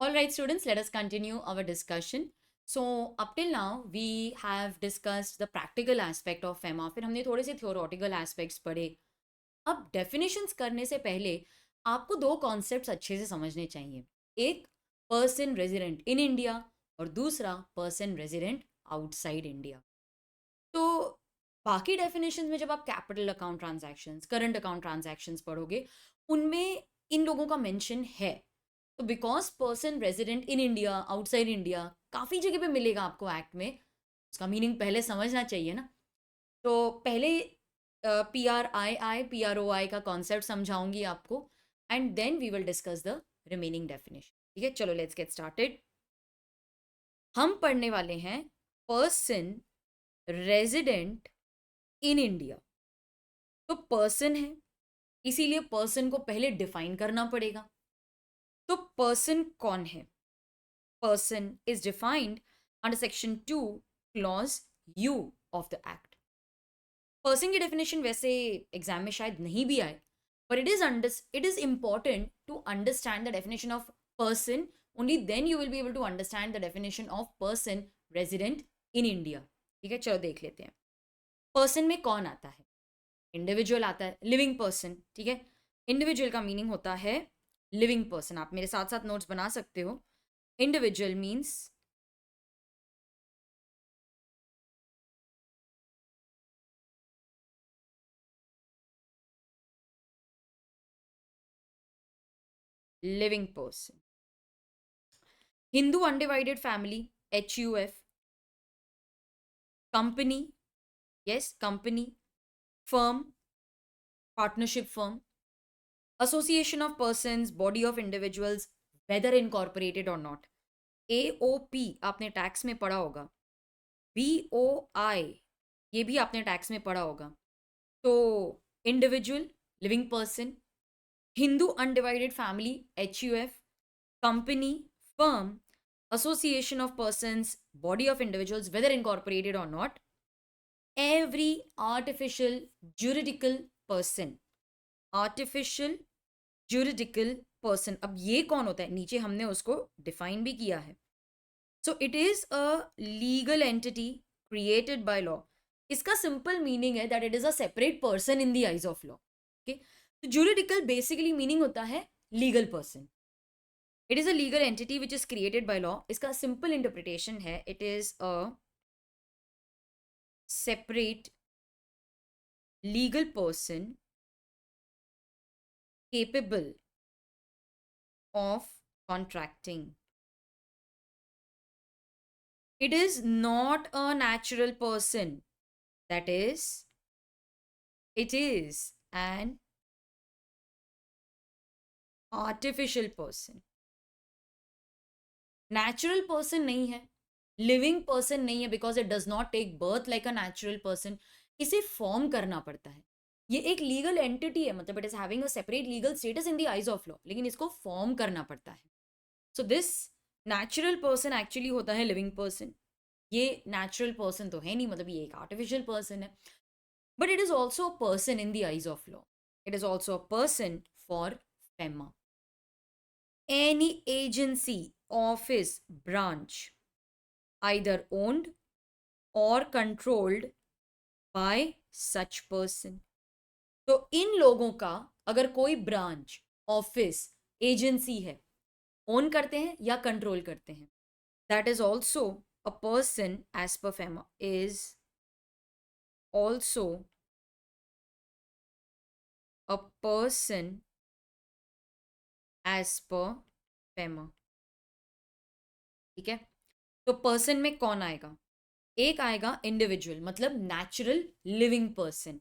All right, students, let us continue our discussion. So, up till now, we have discussed the practical aspect of FEMA. फिर हमने थोड़े से theoretical aspects पढ़े. अब definitions करने से पहले आपको दो concepts अच्छे से समझने चाहिए. एक person resident in India और दूसरा person resident outside India. तो बाकी definitions में जब आप capital account transactions, current account transactions पढ़ोगे, उनमें इन लोगों का mention है. तो because person resident in India outside India काफ़ी जगह पे मिलेगा आपको एक्ट में. उसका मीनिंग पहले समझना चाहिए ना. तो पहले PRII PROI का कॉन्सेप्ट समझाऊंगी आपको and then we will discuss the remaining definition. ठीक है, चलो लेट्स गेट स्टार्टेड. हम पढ़ने वाले हैं पर्सन रेजिडेंट इन इंडिया. तो पर्सन है, इसीलिए पर्सन को पहले डिफाइन करना पड़ेगा. तो पर्सन कौन है? Person is defined under section 2 clause you of the act. Person की डेफिनेशन वैसे एग्जाम में शायद नहीं भी आए, but it is important to understand the definition of person. Only then you will be able to understand the definition of person resident in India. ठीक है, चलो देख लेते हैं. पर्सन में कौन आता है? इंडिविजुअल आता है, लिविंग पर्सन. ठीक है, इंडिविजुअल का मीनिंग होता है लिविंग पर्सन. आप मेरे साथ साथ नोट्स बना सकते हो. Individual means living person. Hindu undivided family, HUF. Company, yes, company. Firm, partnership firm. Association of persons, body of individuals, whether incorporated or not. AOP आपने टैक्स में पढ़ा होगा. BOI ये भी आपने टैक्स में पढ़ा होगा. तो individual, living person. Hindu undivided family, HUF. Company, firm, association of persons, body of individuals, whether incorporated or not. Every artificial juridical person. Artificial juridical person. अब ये कौन होता है? नीचे हमने उसको डिफाइन भी किया है. So it is a legal entity created by law. इसका सिंपल मीनिंग है that it is a separate person in the eyes of law. Okay, तो जुरिडिकल बेसिकली मीनिंग होता है legal person. It is a legal entity which is created by law. इसका simple interpretation है it is a separate legal person capable of contracting. It is not a natural person. That is, it is an artificial person. Natural person नहीं है, living person नहीं है, because it does not take birth like a natural person. इसे form करना पड़ता है. ये एक लीगल एंटिटी है, मतलब it is having a separate legal status in the eyes of law, लेकिन इसको फॉर्म करना पड़ता है. So this natural person actually होता है लिविंग पर्सन. ये नेचुरल पर्सन तो है नहीं, मतलब ये एक आर्टिफिशियल पर्सन है. But it is also a person in the eyes of law. It is also a person for FEMA. Any agency, office, branch, either owned or controlled by such person. तो इन लोगों का अगर कोई branch, office, agency है, own करते हैं या control करते हैं, that is also a person as per FEMA. Is also a person as per FEMA. ठीक है, तो पर्सन में कौन आएगा? एक आएगा इंडिविजुअल, मतलब natural living person.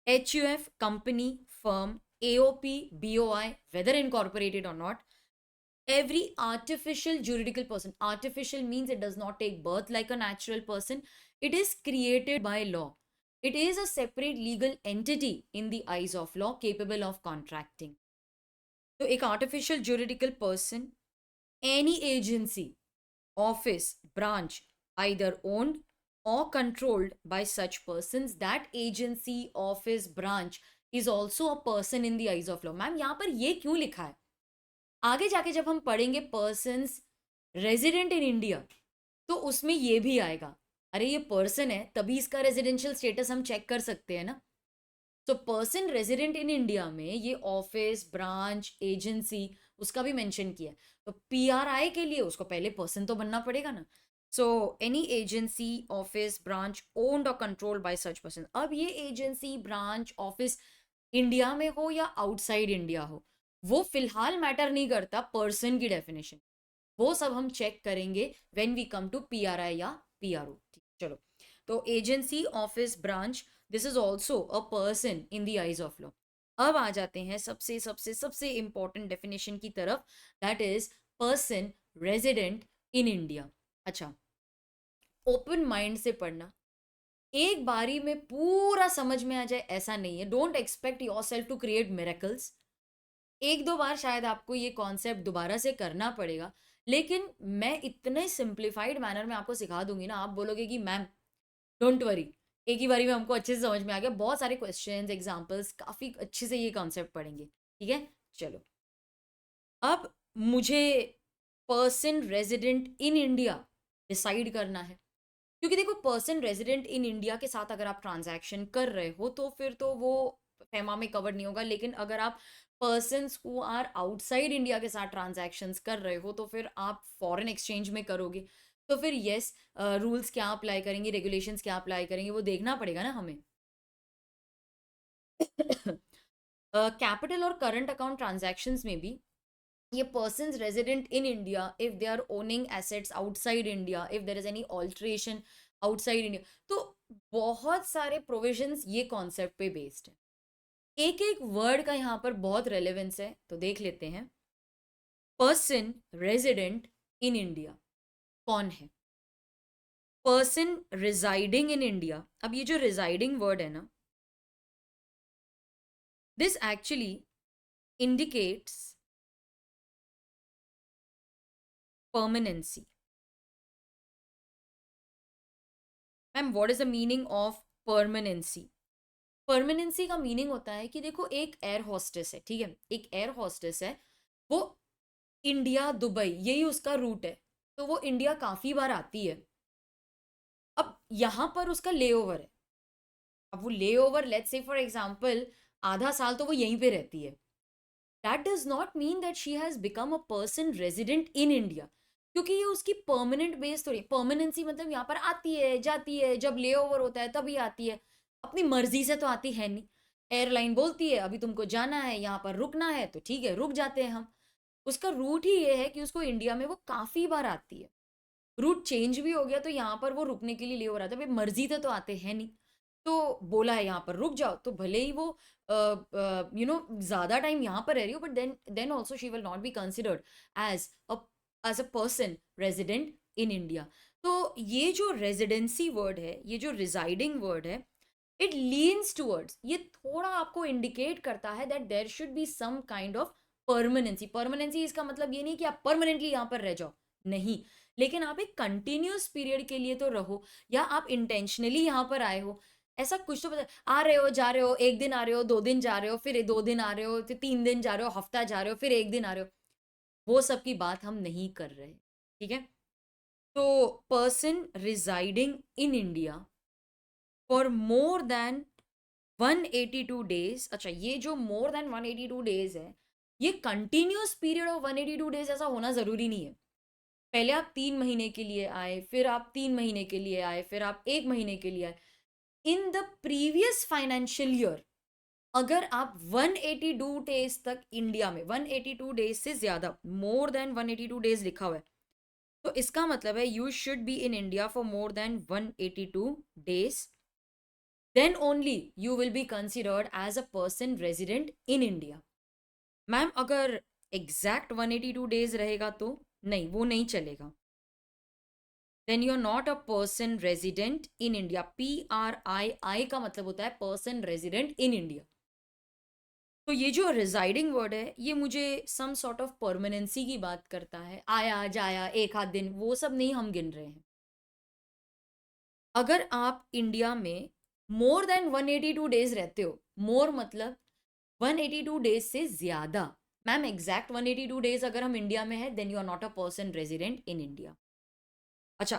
HUF, company, firm, AOP, BOI, whether incorporated or not. Every artificial juridical person. Artificial means it does not take birth like a natural person. It is created by law. It is a separate legal entity in the eyes of law capable of contracting. तो एक artificial juridical person, any agency, office, branch, either owned or controlled by such persons. That agency, office, branch is also a person in the eyes of law. Ma'am यहाँ पर ये क्यों लिखा है? आगे जाके जब हम पढ़ेंगे पर्सन्स रेजिडेंट इन इंडिया, तो उसमें ये भी आएगा, अरे ये पर्सन है तभी इसका रेजिडेंशियल स्टेटस हम चेक कर सकते हैं ना। तो पर्सन रेजिडेंट इन इंडिया में ये ऑफिस, ब्रांच, एजेंसी, उसका भी मेंशन किया है। तो पीआरआई के लिए उसको पहले पर्सन तो बनना पड़ेगा ना। So any agency, office, branch owned और कंट्रोल्ड बाय सच पर्सन। अब ये एजेंसी, ब्रांच, ऑफिस इंडिया में हो या आउटसाइड इंडिया हो, वो फिलहाल मैटर नहीं करता पर्सन की डेफिनेशन। वो सब हम चेक करेंगे when we come to PRI या पीआरओ। चलो, तो agency, office, branch, this is also a person in the eyes of law. अब आ जाते हैं सबसे सबसे सबसे इंपॉर्टेंट डेफिनेशन की तरफ, that is person resident in India. अच्छा, ओपन माइंड से पढ़ना, एक बारी में पूरा समझ में आ जाए ऐसा नहीं है। Don't expect yourself to create miracles. एक दो बार शायद आपको ये कॉन्सेप्ट दोबारा से करना पड़ेगा, लेकिन मैं इतने सिंप्लीफाइड मैनर में आपको सिखा दूंगी ना, आप बोलोगे कि मैम डोंट वरी, एक ही बारी में हमको अच्छे से समझ में आ गया। बहुत सारे क्वेश्चंस, एग्जांपल्स, काफ़ी अच्छे से ये कॉन्सेप्ट पढ़ेंगे। ठीक है, चलो। अब मुझे person resident in India decide करना है, क्योंकि देखो पर्सन रेजिडेंट इन इंडिया के साथ अगर आप ट्रांजैक्शन कर रहे हो तो फिर तो वो फेमा में कवर नहीं होगा। लेकिन अगर आप persons who are outside India के साथ ट्रांजैक्शंस कर रहे हो तो फिर आप फॉरेन एक्सचेंज में करोगे। तो फिर यस, रूल्स क्या अप्लाई करेंगे, रेगुलेशंस क्या अप्लाई करेंगे, वो देखना पड़ेगा ना हमें। कैपिटल और करंट अकाउंट ट्रांजैक्शंस में भी ये persons resident in India, if they are owning assets outside India, if there is any alteration outside India, तो बहुत सारे प्रोविजंस ये कॉन्सेप्ट पे बेस्ड है। एक एक वर्ड का यहाँ पर बहुत रेलेवेंस है, तो देख लेते हैं। पर्सन रेजिडेंट इन इंडिया कौन है? पर्सन रिजाइडिंग इन इंडिया। अब ये जो रिजाइडिंग वर्ड है ना, this actually indicates permanency. Ma'am what is the meaning of permanency? Permanency का मीनिंग होता है कि देखो एक एयर होस्टेस है, ठीक है, एक एयर होस्टेस है, वो इंडिया, दुबई, यही उसका रूट है, तो वो इंडिया काफी बार आती है। अब यहाँ पर उसका लेओवर है। अब वो layover, let's say for example आधा साल तो वो यहीं पे रहती है। That does not mean that she has become a person resident in India, क्योंकि ये उसकी परमानेंट बेस थोड़ी। परमानेंसी मतलब यहाँ पर आती है, जाती है, जब लेओवर होता है तभी आती है, अपनी मर्जी से तो आती है नहीं। एयरलाइन बोलती है अभी तुमको जाना है, यहाँ पर रुकना है, तो ठीक है रुक जाते हैं हम। उसका रूट ही ये है कि उसको इंडिया में वो काफी बार आती है। रूट चेंज भी हो गया तो यहाँ पर वो रुकने के लिए ले हो रहा था, भाई मर्जी से तो आते हैं नहीं। तो बोला है यहाँ पर रुक जाओ, तो भले ही वो ज्यादा टाइम यहाँ पर रह रही हो, but then also she will not be considered as a person resident in India. तो ये जो रेजिडेंसी वर्ड है, ये जो रिजाइडिंग वर्ड है, इट लीन्स टूवर्ड्स, ये थोड़ा आपको इंडिकेट करता है that there should be some kind of permanency. Permanency इसका मतलब ये नहीं कि आप परमानेंटली यहाँ पर रह जाओ, नहीं, लेकिन आप एक कंटिन्यूस पीरियड के लिए तो रहो, या आप इंटेंशनली यहाँ पर आए हो, ऐसा कुछ तो पता। आ रहे हो, जा रहे हो, एक दिन आ रहे हो, 2 दिन जा रहे हो, फिर 2 दिन आ रहे हो, फिर 3 दिन जा रहे हो, हफ्ता जा रहे हो, फिर एक दिन आ रहे हो, वो सब की बात हम नहीं कर रहे। ठीक है, तो person residing in India for more than 182 days. अच्छा, ये जो मोर देन 182 डेज है, ये कंटिन्यूस पीरियड ऑफ 182 डेज ऐसा होना जरूरी नहीं है। पहले आप 3 महीने के लिए आए, फिर आप 3 महीने के लिए आए, फिर आप 1 महीने के लिए आए। इन द प्रीवियस फाइनेंशियल ईयर अगर आप 182 डेज तक इंडिया में, 182 डेज से ज्यादा, मोर देन 182 डेज लिखा हुआ है, तो इसका मतलब है you should be in India for more than 182 days, then only you will be considered as a person resident in India. Ma'am अगर एग्जैक्ट 182 डेज रहेगा तो नहीं, वो नहीं चलेगा। Then you are not a person resident in India. PRII का मतलब होता है पर्सन रेजिडेंट इन इंडिया। तो ये जो रिजाइडिंग वर्ड है, ये मुझे सम सॉर्ट ऑफ परमानेंसी की बात करता है। आया जाया, एक आध दिन, वो सब नहीं हम गिन रहे हैं। अगर आप इंडिया में मोर देन 182 डेज रहते हो, मोर मतलब 182 डेज से ज्यादा, मैम एग्जैक्ट 182 डेज अगर हम इंडिया में है then you are not a person resident in India. अच्छा,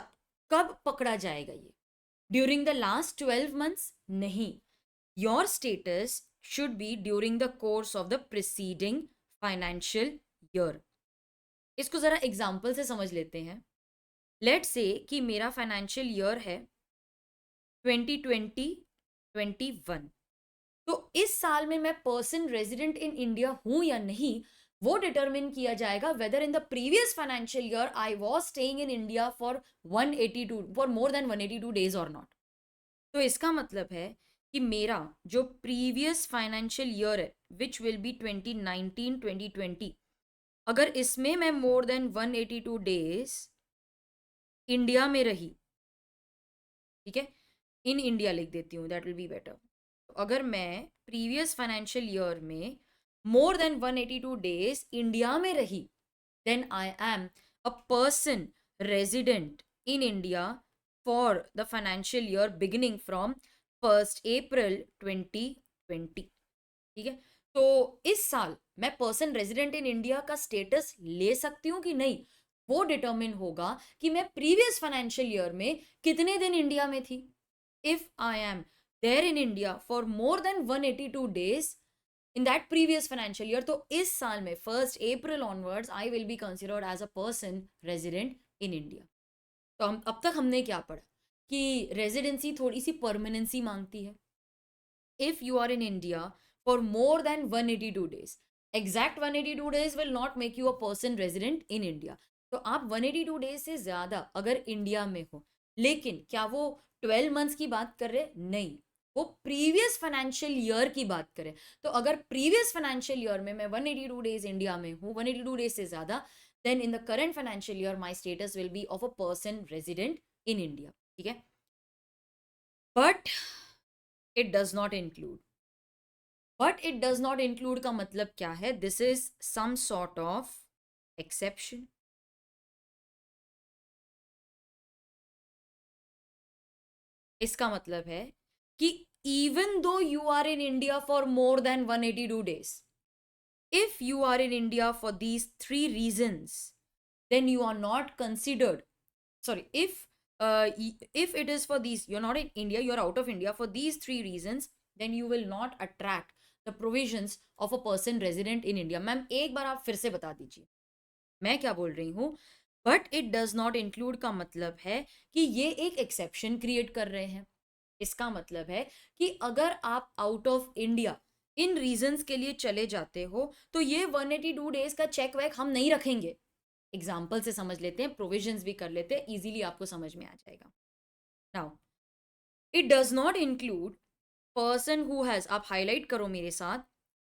कब पकड़ा जाएगा ये? During the last 12 months? नहीं, your status should be during the course of the preceding financial year. इसको जरा एग्जाम्पल से समझ लेते हैं। लेट्स से कि मेरा फाइनेंशियल ईयर है 2020-21, तो इस साल में मैं पर्सन रेजिडेंट इन इंडिया हूं या नहीं वो डिटरमिन किया जाएगा whether in the previous financial year I was staying in India for 182 for more than 182 days और नॉट। तो इसका मतलब है कि मेरा जो प्रीवियस फाइनेंशियल ईयर है विच विल बी 2019-2020, अगर इसमें मैं मोर देन 182 डेज इंडिया में रही, ठीक है, इन इंडिया लिख देती हूँ, दैट विल बी बेटर। अगर मैं प्रीवियस फाइनेंशियल ईयर में मोर देन 182 डेज इंडिया में रही then I am a person resident in India for the financial year beginning from 1 April 2020। ठीक है, तो इस साल मैं पर्सन रेजिडेंट इन इंडिया का स्टेटस ले सकती हूँ कि नहीं वो डिटरमिन होगा कि मैं प्रीवियस फाइनेंशियल ईयर में कितने दिन इंडिया में थी। If I am there in India for more than 182 days in that previous financial year, तो इस साल में 1 April onwards I will be considered as a person resident in India। तो हम अब तक हमने क्या पढ़ा कि रेजिडेंसी थोड़ी सी परमानेंसी मांगती है। If you are in India for more than 182 days, exact 182 days will not make you a person resident in India. तो आप 182 डेज से ज्यादा अगर इंडिया में हो, लेकिन क्या वो 12 मंथ्स की बात कर रहे? नहीं, वो प्रीवियस फाइनेंशियल ईयर की बात करें। तो अगर प्रीवियस फाइनेंशियल ईयर में मैं 182 डेज इंडिया में हूँ, 182 डेज से ज्यादा, then in the current financial year my status will be of a person resident in India. ठीक है, but it does not include, but it does not include का मतलब क्या है? This is some sort of exception. इसका मतलब है कि even though you are in India for more than 182 days, if you are in India for these three reasons, then you are not considered. Sorry, if it is for these, you're not in India, you're out of India for these three reasons, then you will not attract the provisions of a person resident in India। Ma'am एक बार आप फिर से बता दीजिए मैं क्या बोल रही हूँ। But it does not include का मतलब है कि ये एक एक्सेप्शन क्रिएट कर रहे हैं। इसका मतलब है कि अगर आप out of India in reasons के लिए चले जाते हो तो ये 182 डेज का चेक वैक हम नहीं रखेंगे। एग्जाम्पल से समझ लेते हैं, प्रोविजंस भी कर लेते हैं, इजीली आपको समझ में आ जाएगा। Now it does not include person who has, आप हाईलाइट करो मेरे साथ,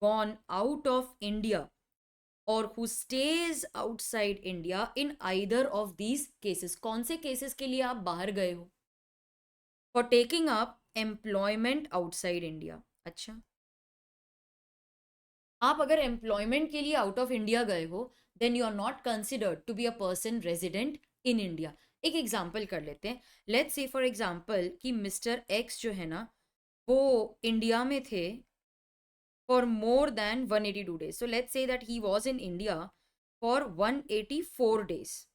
गॉन आउट ऑफ इंडिया और who stage outside India in either of these cases. कौन से केसेस के लिए आप बाहर गए हो? For taking up employment outside India. अच्छा, आप अगर एम्प्लॉयमेंट के लिए आउट ऑफ इंडिया गए हो then you are not considered to be a person resident in India. एक एग्जाम्पल कर लेते हैं। लेट्स से फॉर एग्जाम्पल कि मिस्टर एक्स जो है ना वो इंडिया में थे for more than 182 days. So let's say that he was in India for 184 days.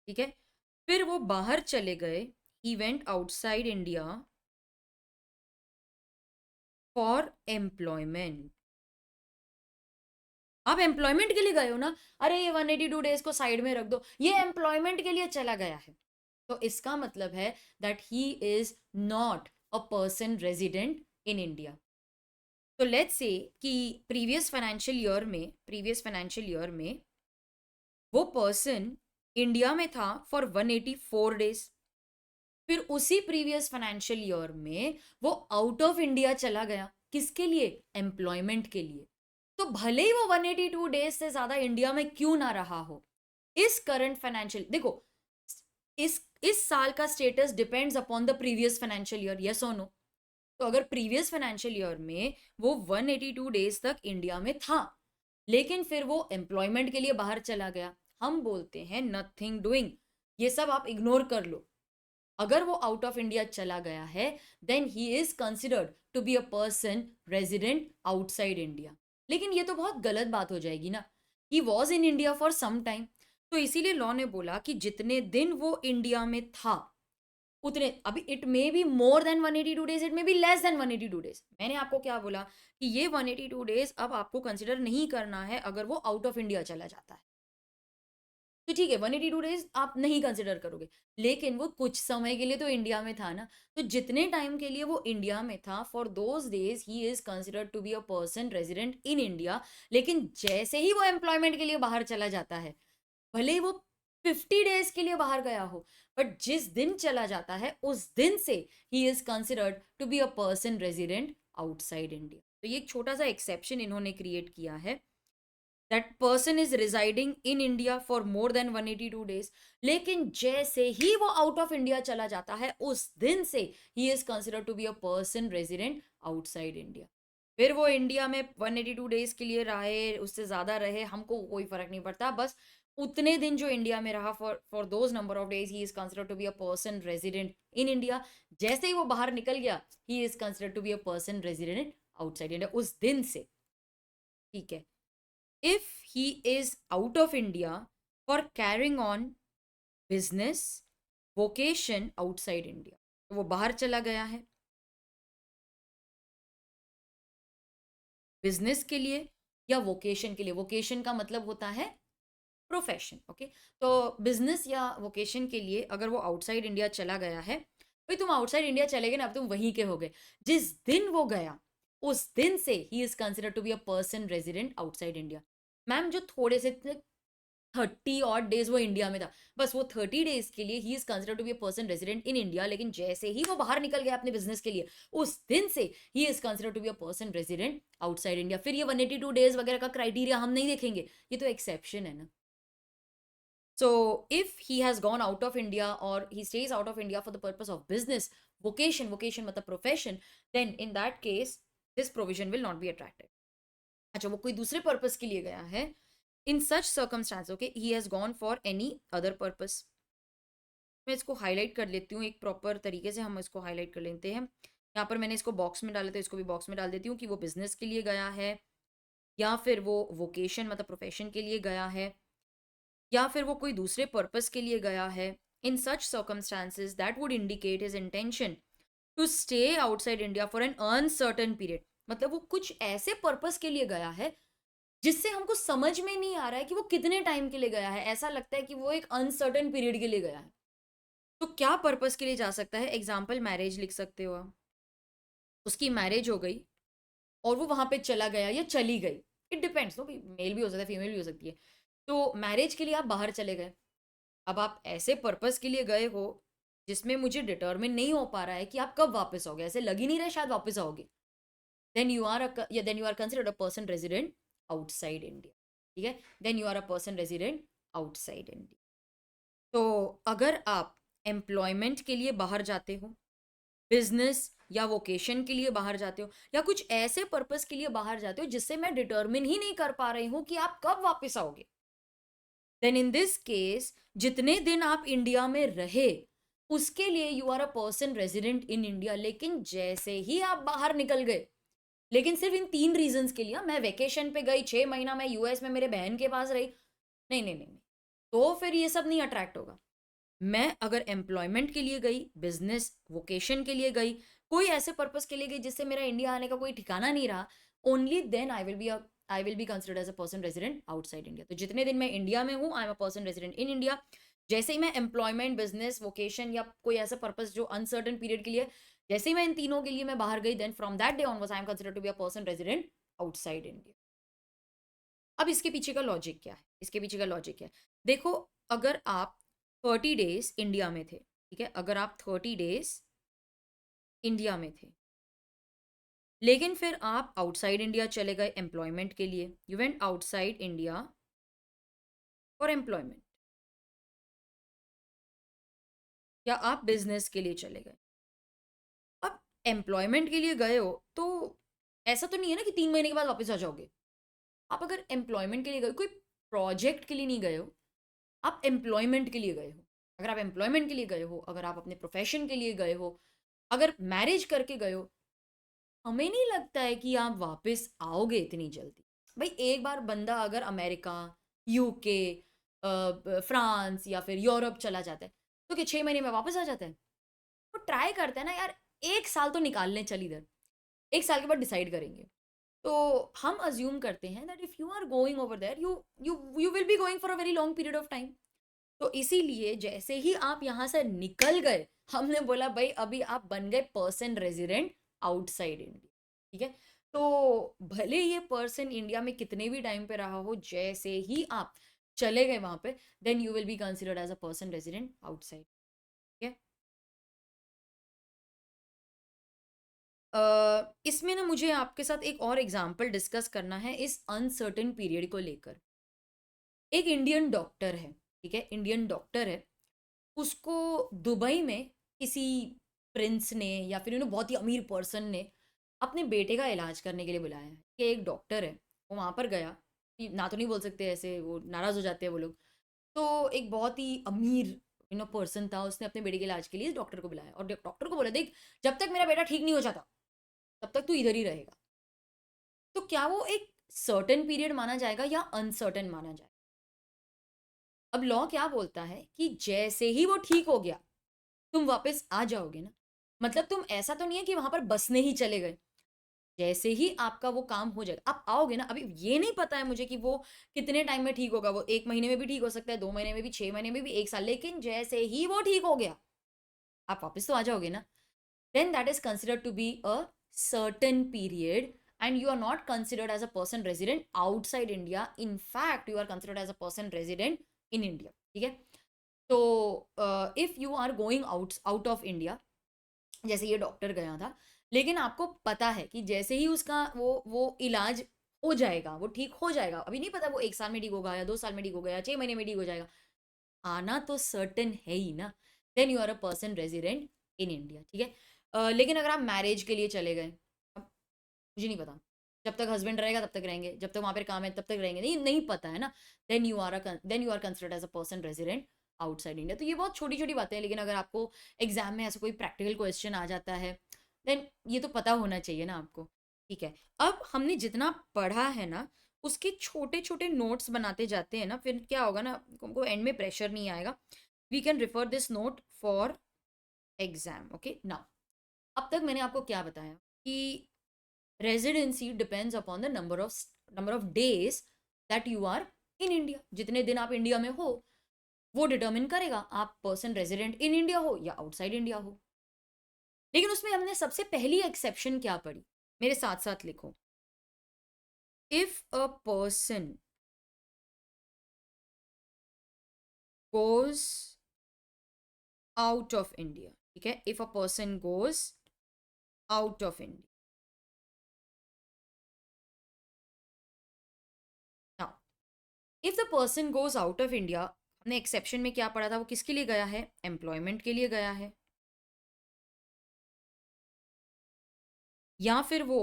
ठीक है, फिर वो बाहर चले गए, he went outside India for employment. आप एम्प्लॉयमेंट के लिए गए हो ना, अरे ये 182 डेज को साइड में रख दो, ये एम्प्लॉयमेंट के लिए चला गया है। तो इसका मतलब है that he is not a person resident in India. तो लेट्स से कि प्रीवियस फाइनेंशियल ईयर में वो पर्सन इंडिया में था फॉर 184 डेज, फिर उसी प्रीवियस फाइनेंशियल ईयर में वो आउट ऑफ इंडिया चला गया। किसके लिए? एम्प्लॉयमेंट के लिए। तो भले ही वो 182 डेज से ज्यादा इंडिया में क्यों ना रहा हो, इस करंट फाइनेंशियल, देखो इस साल का status depends upon the previous financial year, yes और नो। तो अगर प्रीवियस फाइनेंशियल ईयर में वो 182 डेज तक इंडिया में था लेकिन फिर वो एम्प्लॉयमेंट के लिए बाहर चला गया, हम बोलते हैं नथिंग डूइंग, ये सब आप इग्नोर कर लो। अगर वो आउट ऑफ इंडिया चला गया है then he is considered to be a person resident outside India. लेकिन ये तो बहुत गलत बात हो जाएगी ना। He was in India for some time, तो इसीलिए लॉ ने बोला कि जितने दिन वो इंडिया में था उतने, अभी it may be more than 182 days, it may be less than 182 days. मैंने आपको क्या बोला कि ये 182 डेज अब आपको कंसिडर नहीं करना है अगर वो आउट ऑफ इंडिया चला जाता है, तो ठीक है 182 डेज आप नहीं कंसिडर करोगे, लेकिन वो कुछ समय के लिए तो इंडिया में था ना। तो जितने टाइम के लिए वो इंडिया में था, for those days he is considered to be a person resident in India. लेकिन जैसे ही वो एम्प्लॉयमेंट के लिए बाहर चला जाता है, भले ही वो 50 डेज के लिए बाहर गया हो, बट जिस दिन चला जाता है उस दिन से he is considered to be a person resident outside India. तो ये एक छोटा सा एक्सेप्शन इन्होंने क्रिएट किया है, that person is residing in India for more than 182 days, लेकिन जैसे ही वो आउट ऑफ इंडिया चला जाता है उस दिन से he is considered to be a person resident outside India. फिर वो इंडिया में 182 डेज के लिए रहे, उससे ज्यादा रहे, हमको कोई फर्क नहीं पड़ता, बस उतने दिन जो इंडिया में रहा, for for those number of days he is considered to be a person resident in India. जैसे ही वो बाहर निकल गया, he is considered to be a person resident outside India उस दिन से। ठीक है, if he is out of India for carrying on business vocation outside India, तो वो बाहर चला गया है बिजनेस के लिए या वोकेशन के लिए। वोकेशन का मतलब होता है प्रोफेशन, ओके। तो बिजनेस या वोकेशन के लिए अगर वो आउटसाइड इंडिया चला गया है, भाई तुम आउटसाइड इंडिया चले गए ना, अब तुम वहीं के हो गए। जिस दिन वो गया उस दिन से he is consider to be a person resident outside India. Ma'am जो थोड़े से 30 ऑड डेज वो इंडिया में था, बस वो 30 डेज के लिए he is consider to be a person resident in India, लेकिन जैसे ही वो बाहर निकल गया अपने बिजनेस के लिए उस दिन से he is consider to be a person resident outside India. फिर ये 182 डेज वगैरह का क्राइटेरिया हम नहीं देखेंगे, ये तो एक्सेप्शन है ना। So if he has gone out of India or he stays out of India for the purpose of business, vocation मतलब profession, then in that case this provision will not be attractive. अच्छा, वो कोई दूसरे purpose के लिए गया है, in such circumstance, okay, he has gone for any other purpose. मैं इसको हाईलाइट कर लेती हूँ, एक प्रॉपर तरीके से हम इसको हाईलाइट कर लेते हैं। यहाँ पर मैंने इसको बॉक्स में डाला था, इसको भी बॉक्स में डाल देती हूँ कि वो बिजनेस के लिए गया है, या फिर वो वोकेशन मतलब प्रोफेशन के लिए गया है, या फिर वो कोई दूसरे पर्पस के लिए गया है। In such circumstances that would indicate his intention to stay outside India for an uncertain period, मतलब वो कुछ ऐसे पर्पस के लिए गया है जिससे हमको समझ में नहीं आ रहा है कि वो कितने टाइम के लिए गया है, ऐसा लगता है कि वो एक अनसर्टन पीरियड के लिए गया है। तो क्या पर्पस के लिए जा सकता है? एग्जाम्पल मैरिज लिख सकते हो आप, उसकी मैरिज हो गई और वो वहां पे चला गया या चली गई, इट डिपेंड्स, नो, मेल भी हो सकता है फीमेल भी हो सकती है। तो मैरिज के लिए आप बाहर चले गए, अब आप ऐसे पर्पस के लिए गए हो जिसमें मुझे डिटर्मिन नहीं हो पा रहा है कि आप कब वापस आओगे, ऐसे लग ही नहीं रहा शायद वापस आओगे, then you are considered a person resident outside India. ठीक है, then you are a person resident outside India. तो अगर आप एम्प्लॉयमेंट के लिए बाहर जाते हो, बिजनेस या वोकेशन के लिए बाहर जाते हो, या कुछ ऐसे पर्पस के लिए बाहर जाते हो जिससे मैं डिटर्मिन ही नहीं कर पा रही हूं कि आप कब वापस आओगे, देन इन दिस केस जितने दिन आप इंडिया में रहे उसके लिए you are a person resident in India. लेकिन जैसे ही आप बाहर निकल गए, लेकिन सिर्फ इन 3 रीजंस के लिए, मैं वेकेशन पे गई 6 महीना मैं यूएस में मेरे बहन के पास रही, नहीं नहीं नहीं नहीं, तो फिर ये सब नहीं अट्रैक्ट होगा। मैं अगर एम्प्लॉयमेंट के लिए गई, बिजनेस वोकेशन के लिए गई, कोई ऐसे पर्पस के लिए गई जिससे मेरा इंडिया आने का कोई ठिकाना नहीं रहा, only then I will be considered as a person resident outside India. तो जितने दिन मैं इंडिया में हूँ I am a person resident in India. जैसे ही मैं एम्प्लॉयमेंट बिजनेस वोकेशन या कोई ऐसा पर्पस जो अनसर्टन पीरियड के लिए, जैसे ही मैं इन तीनों के लिए मैं बाहर गई, then from that day onwards I am considered to be a person resident outside India. अब इसके पीछे का लॉजिक क्या है? इसके पीछे का लॉजिक क्या है? देखो, अगर आप 30 डेज इंडिया में थे, ठीक है, अगर आप 30 डेज इंडिया में थे, लेकिन फिर आप आउटसाइड इंडिया चले गए एम्प्लॉयमेंट के लिए, you went outside India for employment, या आप बिजनेस के लिए चले गए। अब एम्प्लॉयमेंट के लिए गए हो तो ऐसा तो नहीं है ना कि 3 महीने के बाद वापस आ जाओगे। आप अगर एम्प्लॉयमेंट के लिए गए, कोई प्रोजेक्ट के लिए नहीं गए हो, आप एम्प्लॉयमेंट के लिए गए हो। अगर आप एम्प्लॉयमेंट के लिए गए हो, अगर आप अपने प्रोफेशन के लिए गए हो, अगर मैरिज करके गए हो, हमें नहीं लगता है कि आप वापस आओगे इतनी जल्दी। भाई एक बार बंदा अगर अमेरिका, यूके, फ्रांस या फिर यूरोप चला जाता है तो कि 6 महीने में वापस आ जाता है? वो ट्राई करते हैं ना यार, 1 साल तो निकाल लें, चल इधर 1 साल के बाद डिसाइड करेंगे। तो हम अज्यूम करते हैं that if you are going over there, you will be going for a very long period of time. तो इसीलिए जैसे ही आप यहाँ से निकल गए, हमने बोला भाई अभी आप बन गए पर्सन रेजिडेंट आउटसाइड इंडिया। ठीक है, तो भले ये पर्सन इंडिया में कितने भी टाइम पे रहा हो, जैसे ही आप चले गए वहां पे, then you will be considered as a person resident outside. ठीक है। इसमें ना मुझे आपके साथ एक और एग्जांपल डिस्कस करना है इस अनसर्टेन पीरियड को लेकर। एक इंडियन डॉक्टर है, ठीक है, इंडियन डॉक्टर है, उसको दुबई में किसी प्रिंस ने या फिर बहुत ही अमीर पर्सन ने अपने बेटे का इलाज करने के लिए बुलाया है कि एक डॉक्टर है। वो वहाँ पर गया, ना तो नहीं बोल सकते ऐसे, वो नाराज़ हो जाते हैं वो लोग। तो एक बहुत ही अमीर पर्सन था, उसने अपने बेटे के इलाज के लिए इस डॉक्टर को बुलाया और डॉक्टर को बोला देख, जब तक मेरा बेटा ठीक नहीं हो जाता तब तक तू इधर ही रहेगा। तो क्या वो एक सर्टेन पीरियड माना जाएगा या अनसर्टेन माना जाएगा? अब लॉ क्या बोलता है कि जैसे ही वो ठीक हो गया तुम वापस आ जाओगे ना। मतलब तुम ऐसा तो नहीं है कि वहां पर बसने ही चले गए। जैसे ही आपका वो काम हो जाएगा आप आओगे ना। अभी ये नहीं पता है मुझे कि वो कितने टाइम में ठीक होगा, वो 1 महीने में भी ठीक हो सकता है, 2 महीने में भी, 6 महीने में भी, 1 साल, लेकिन जैसे ही वो ठीक हो गया आप वापस तो आ जाओगे ना। then that is considered to be a certain period and you are not considered as a person resident outside India. In fact, you are considered as a person resident in India. ठीक है। तो if you are going out of India, जैसे ये doctor गया था, लेकिन आपको पता है कि जैसे ही उसका वो इलाज हो जाएगा, वो ठीक हो जाएगा, अभी नहीं पता वो 1 साल में ठीक होगा या 2 साल में ठीक होगा या 6 महीने में ठीक हो जाएगा, आना तो सर्टेन है ही ना। Then you are a person resident in India. ठीक है। लेकिन अगर आप मैरिज के लिए चले गए, अब मुझे नहीं पता, जब तक हस्बैंड रहेगा तब तक रहेंगे, जब तक वहां पर काम है तब तक रहेंगे, नहीं नहीं पता है ना। Then you are considered as a person resident outside India. तो ये बहुत छोटी छोटी बातें हैं, लेकिन अगर आपको एग्जाम में ऐसा कोई प्रैक्टिकल क्वेश्चन आ जाता है, देन ये तो पता होना चाहिए ना आपको। ठीक है। अब हमने जितना पढ़ा है ना, उसके छोटे छोटे नोट्स बनाते जाते हैं ना, फिर क्या होगा ना, हमको एंड में प्रेशर नहीं आएगा। We can refer this note for exam. Okay now, अब तक मैंने आपको क्या बताया कि residency depends upon the number of days that you are in India. जितने दिन आप इंडिया में हो वो डिटर्मिन करेगा आप पर्सन रेजिडेंट इन इंडिया हो या आउटसाइड इंडिया हो। लेकिन उसमें हमने सबसे पहली एक्सेप्शन क्या पढ़ी, मेरे साथ साथ लिखो। If a person goes out of India, ठीक है, if a person goes out of India. Now if the person goes out of India, हमने एक्सेप्शन में क्या पढ़ा था, वो किसके लिए गया है, एम्प्लॉयमेंट के लिए गया है, या फिर वो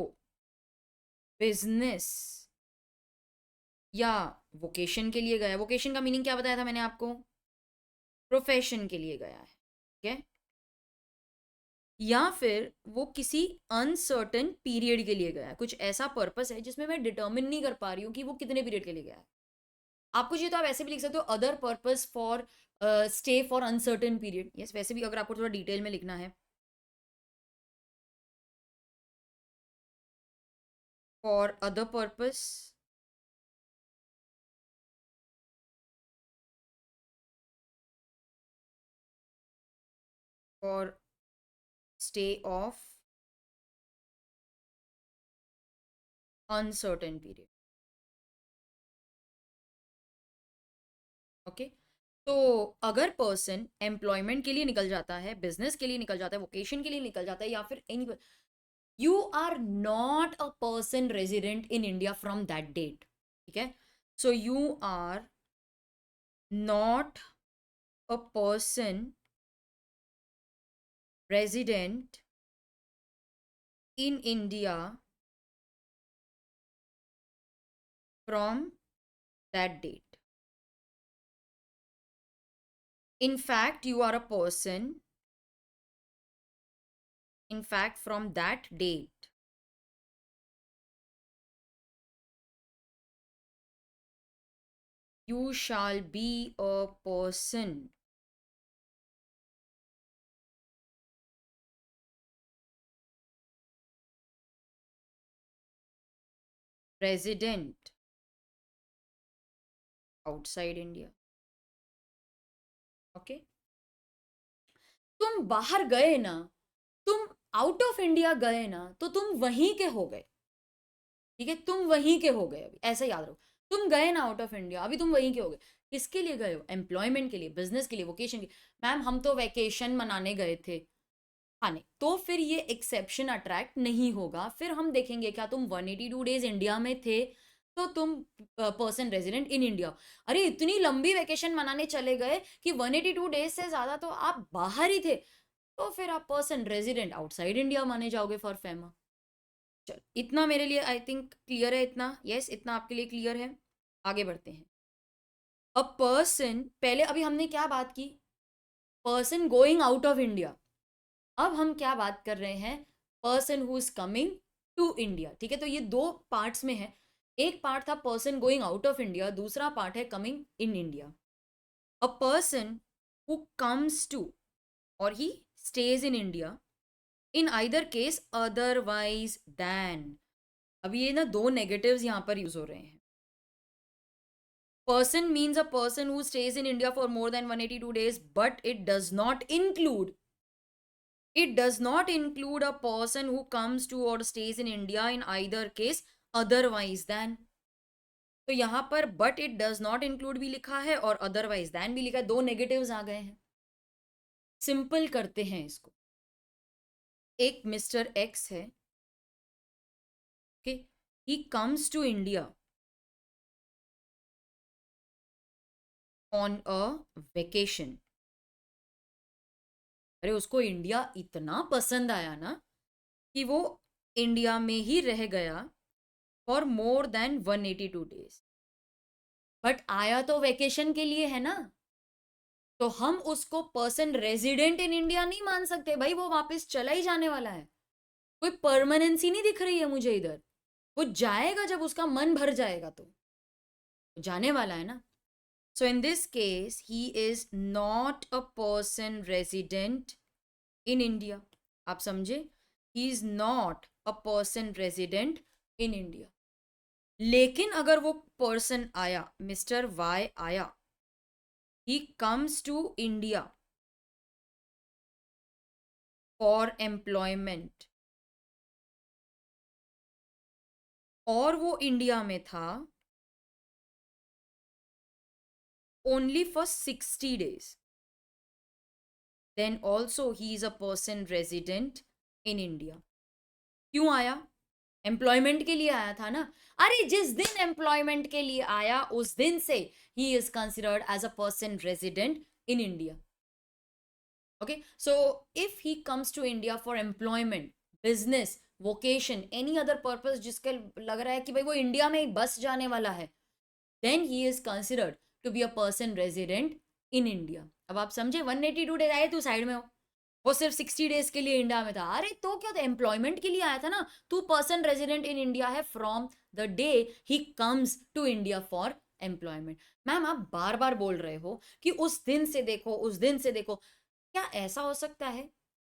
बिजनेस या वोकेशन के लिए गया है। वोकेशन का मीनिंग क्या बताया था मैंने आपको, प्रोफेशन के लिए गया है। ठीक है। या फिर वो किसी अनसर्टेन पीरियड के लिए गया है, कुछ ऐसा पर्पस है जिसमें मैं डिटर्मिन नहीं कर पा रही हूँ कि वो कितने पीरियड के लिए गया है। आपको चाहिए तो आप ऐसे भी लिख सकते हो, other purpose for stay for uncertain period. Yes, वैसे भी अगर आपको थोड़ा डिटेल में लिखना है, for other purpose for stay of uncertain period. Okay. तो अगर पर्सन एम्प्लॉयमेंट के लिए निकल जाता है, बिजनेस के लिए निकल जाता है, वोकेशन के लिए निकल जाता है, या फिर any, you are not a person resident in India from that date. ठीक है। So you are not a person resident in India from that date. In fact, you are a person, in fact, from that date You shall be a person resident outside India. Okay? तुम बाहर गए ना, तुम out of India गए ना, तो तुम वहीं के हो गए. ठीक है, तुम वहीं के हो गए. अभी ऐसा याद रखो, तुम गए ना आउट ऑफ इंडिया, अभी तुम वहीं के हो गए. किसके लिए गए हो? एम्प्लॉयमेंट के लिए, बिजनेस के लिए, वोकेशन के लिए. मैम हम तो वैकेशन मनाने गए थे. हाँ नहीं, तो फिर ये एक्सेप्शन अट्रैक्ट नहीं होगा. फिर हम देखेंगे क्या तुम 182 डेज इंडिया में थे, तो तुम पर्सन रेजिडेंट इन इंडिया. अरे इतनी लंबी वैकेशन मनाने चले गए कि 182 डेज से ज्यादा तो आप बाहर ही थे, तो फिर आप पर्सन रेजिडेंट आउटसाइड इंडिया माने जाओगे फॉर फेमा. चल इतना मेरे लिए आई थिंक क्लियर है. इतना यस, इतना आपके लिए क्लियर है. आगे बढ़ते हैं. अ पर्सन, पहले अभी हमने क्या बात की? Person going out of India. अब हम क्या बात कर रहे हैं? Person who is coming to India. ठीक है, तो ये दो पार्ट्स में है. एक पार्ट था person going out of India, दूसरा पार्ट है coming in India. A person who comes to और he stays in India in either case otherwise than. अभी ये ना दो नेगेटिव्स यहां पर यूज हो रहे हैं. Person means a person who stays in India for more than 182 days, but it does not include a person who comes to or stays in India in either case otherwise than. तो यहां पर but it does not include भी लिखा है और otherwise then भी लिखा है. दो नेगेटिव्स आ गए हैं. सिंपल करते हैं इसको. एक मिस्टर एक्स है. Okay, he comes to India on a vacation. अरे उसको इंडिया इतना पसंद आया ना कि वो इंडिया में ही रह गया for more than 182 days. But आया तो वेकेशन के लिए है ना, तो हम उसको पर्सन रेजिडेंट इन इंडिया नहीं मान सकते भाई. वो वापस चला ही जाने वाला है. कोई परमानेंसी नहीं दिख रही है मुझे इधर. वो जाएगा जब उसका मन भर जाएगा, तो जाने वाला है ना. So in this case he is not a person resident in India. आप समझे? He is not a person resident in India. लेकिन अगर वो पर्सन आया, मिस्टर वाई आया, he comes to India for employment, और वो इंडिया में था only for 60 days, then also he is a person resident in India. क्यों आया? एम्प्लॉयमेंट के लिए आया था ना. अरे जिस दिन एम्प्लॉयमेंट के लिए आया उस दिन से he is considered as a person resident in India. Okay, so if he comes to India for employment, business, vocation, any other purpose जिसके लग रहा है कि भाई वो इंडिया में ही बस जाने वाला है, then he is considered to be a person resident in India. अब आप समझे? 182 डेज आए तू साइड में हो, वो सिर्फ 60 डेज के लिए इंडिया में था. अरे तो क्या था, एम्प्लॉयमेंट के लिए आया था ना. तू पर्सन रेजिडेंट इन इंडिया है from the day he comes to India for employment. Ma'am आप बार बार बोल रहे हो कि उस दिन से देखो, उस दिन से देखो. क्या ऐसा हो सकता है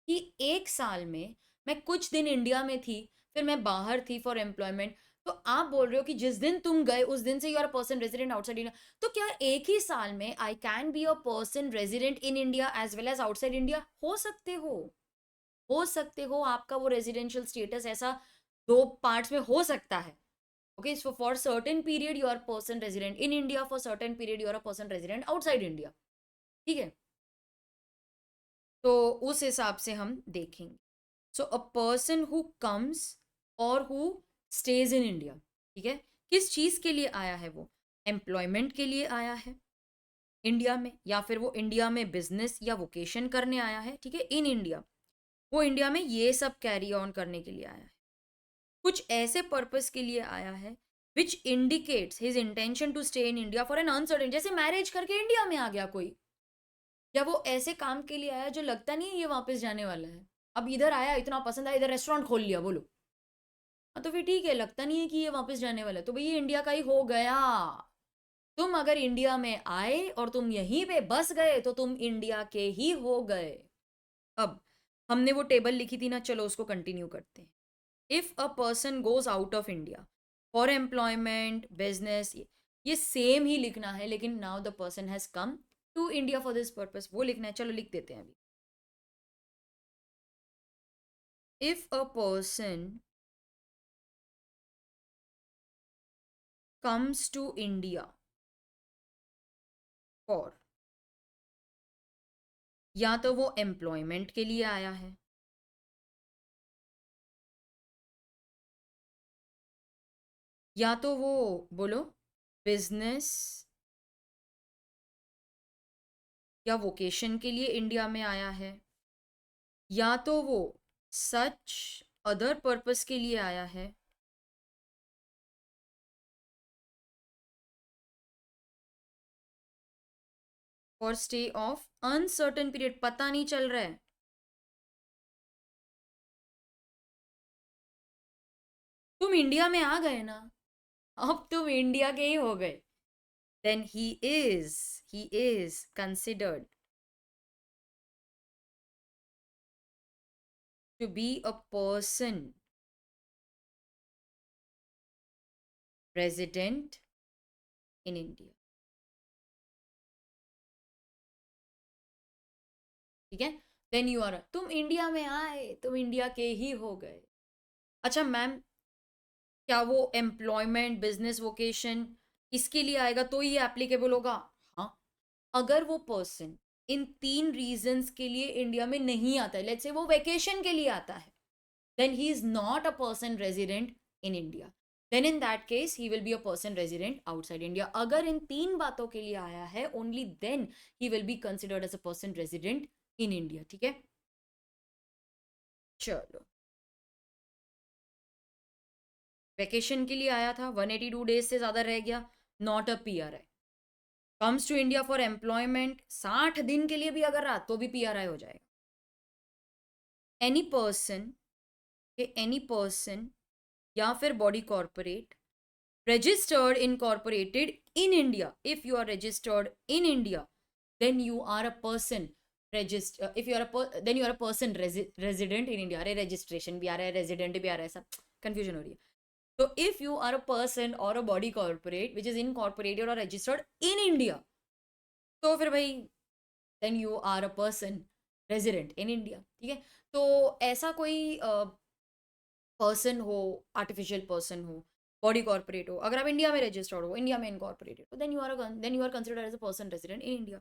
कि एक साल में मैं कुछ दिन इंडिया में थी, फिर मैं बाहर थी फॉर एम्प्लॉयमेंट, तो आप बोल रहे हो कि जिस दिन तुम गए उस दिन से you are person resident outside India. तो क्या एक ही साल में I can be a person resident in India as well as outside India? हो सकते हो आपका वो रेजिडेंशियल स्टेटस ऐसा दो पार्ट्स में हो सकता है. Okay, so for certain period you are person resident in India, for certain period you are a person resident outside India. ठीक है, तो उस हिसाब से हम देखेंगे. So a person who comes और हु स्टेज इन इंडिया. ठीक है, किस चीज के लिए आया है? वो एम्प्लॉयमेंट के लिए आया है इंडिया में, या फिर वो इंडिया में बिजनेस या वोकेशन करने आया है. ठीक है, इन इंडिया वो इंडिया में ये सब कैरी ऑन करने के लिए आया है. कुछ ऐसे पर्पस के लिए आया है which indicates his intention to stay in India for an uncertain. जैसे मैरिज करके इंडिया में आ गया कोई, या वो ऐसे काम के लिए आया जो लगता नहीं है ये वापस जाने वाला है. अब इधर आया, इतना पसंद आया, इधर रेस्टोरेंट खोल लिया, बोलो. हाँ तो फिर ठीक है, लगता नहीं है कि ये वापस जाने वाला है, तो भाई ये इंडिया का ही हो गया. तुम अगर इंडिया में आए और तुम यहीं पे बस गए तो तुम इंडिया के ही हो गए। अब हमने वो टेबल लिखी थी ना, चलो उसको कंटिन्यू करते हैं। If a person goes out of India for employment business, ये सेम ही लिखना है, लेकिन now the person has come to India for this purpose, वो लिखना है। चलो लिख देते हैं अभी। If a person comes to India for, या तो वो एम्प्लॉयमेंट के लिए आया है, या तो वो, बोलो, बिजनेस या वोकेशन के लिए इंडिया में आया है, या तो वो सच अदर पर्पस के लिए आया है, for stay of uncertain period, पता नहीं चल रहा है। तुम इंडिया में आ गए ना, अब तुम इंडिया के ही हो गए। Then he is considered to be a person resident in India. ठीक है, देन यू आर, तुम इंडिया में आए, तुम इंडिया के ही हो गए। अच्छा मैम, क्या वो एम्प्लॉयमेंट बिजनेस वोकेशन इसके लिए आएगा तो ये एप्लीकेबल होगा? हाँ, अगर वो पर्सन इन 3 रीजंस के लिए इंडिया में नहीं आता है, लेट्स से वो वेकेशन के लिए आता है, then he is not a person resident in India. Then in that case he will be a person resident outside India. अगर इन 3 बातों के लिए आया है, only then he will be considered as a person resident in India. ठीक है, चलो। Vacation के लिए आया था, 182 डेज से ज्यादा रह गया, not a PRI. Comes to India for employment, 60 दिन के लिए भी अगर रहा तो भी पीआरआई हो जाएगा। एनी पर्सन, एनी पर्सन या फिर body corporate registered incorporated in India. If you are registered in India, then you are a person register, if you are then you are a person resident in India। अरे registration भी आ रहा है, resident भी आ रहा है, सब confusion हो रही है। तो if you are a person or a body corporate which is incorporated or registered in India, तो फिर भाई then you are a person resident in India। ठीक है, तो ऐसा कोई पर्सन हो, आर्टिफिशियल पर्सन हो, बॉडी कॉर्पोरेट हो, अगर आप इंडिया में रजिस्टर्ड हो, इंडिया में इनकॉर्पोरेटेड हो, then you are considered as a person resident in India.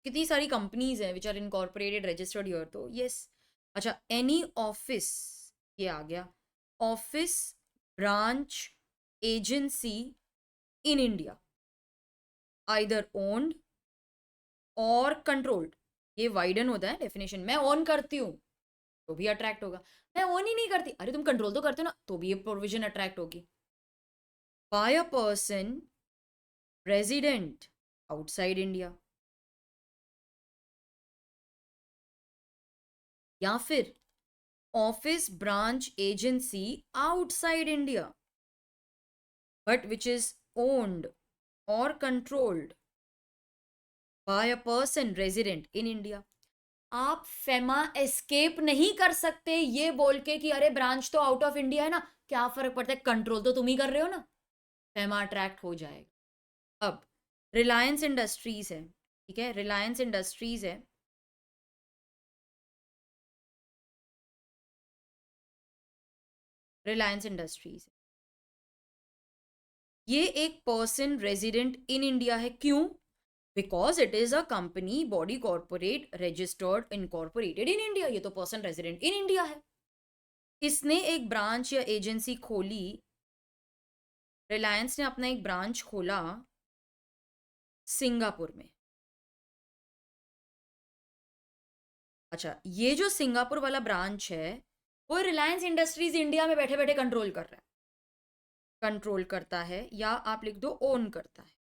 कितनी सारी कंपनीज हैं which are incorporated registered here, तो यस। अच्छा, एनी ऑफिस, ये आ गया, office, branch, agency in India, either owned और कंट्रोल्ड। ये वाइडन होता है डेफिनेशन, मैं ओन करती हूँ तो भी अट्रैक्ट होगा, मैं ओन ही नहीं करती, अरे तुम कंट्रोल तो करते हो ना, तो भी ये प्रोविजन अट्रैक्ट होगी। By a person resident outside India, या फिर office, branch, agency outside India but which is owned और controlled by a person resident in India. आप फेमा एस्केप नहीं कर सकते ये बोल के कि अरे ब्रांच तो आउट ऑफ इंडिया है ना, क्या फर्क पड़ता है, कंट्रोल तो तुम ही कर रहे हो ना, फेमा अट्रैक्ट हो जाएगा। अब रिलायंस इंडस्ट्रीज है, ठीक है, रिलायंस इंडस्ट्रीज है, रिलायंस इंडस्ट्रीज, ये एक पर्सन रेजिडेंट इन इंडिया है, क्यों? Because it is a company body corporate registered incorporated in India, ये तो पर्सन रेजिडेंट इन इंडिया है। इसने एक ब्रांच या एजेंसी खोली, रिलायंस ने अपना एक ब्रांच खोला सिंगापुर में। अच्छा, ये जो सिंगापुर वाला ब्रांच है वो रिलायंस इंडस्ट्रीज इंडिया में बैठे बैठे कंट्रोल कर रहा है, कंट्रोल करता है, या आप लिख दो ओन करता है।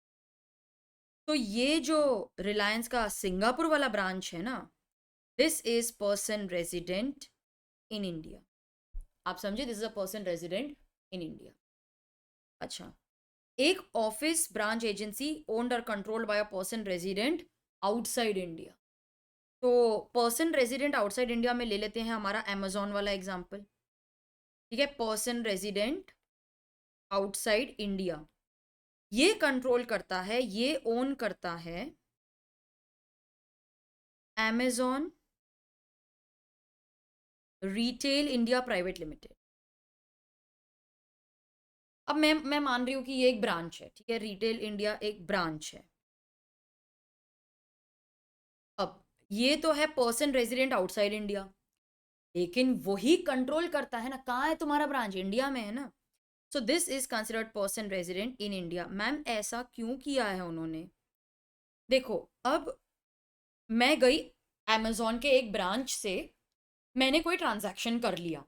तो ये जो रिलायंस का सिंगापुर वाला ब्रांच है ना, this is person resident in India. आप समझे, this is a person resident in India. अच्छा, एक ऑफिस ब्रांच एजेंसी ओन्ड और controlled by a person resident outside India. तो पर्सन रेजिडेंट आउटसाइड इंडिया में ले लेते हैं हमारा अमेजोन वाला एग्जांपल। ठीक है, पर्सन रेजिडेंट आउटसाइड इंडिया, ये कंट्रोल करता है, ये ओन करता है Amazon retail India private limited. अब मैं मान रही हूं कि ये एक ब्रांच है, ठीक है, रिटेल इंडिया एक ब्रांच है। अब ये तो है पर्सन रेजिडेंट आउटसाइड इंडिया, लेकिन वही कंट्रोल करता है ना, कहाँ है तुम्हारा ब्रांच, इंडिया में है ना। So this is considered person resident in India. Ma'am ऐसा क्यों किया है उन्होंने? देखो, अब मैं गई अमेजोन के एक ब्रांच से, मैंने कोई ट्रांजैक्शन कर लिया।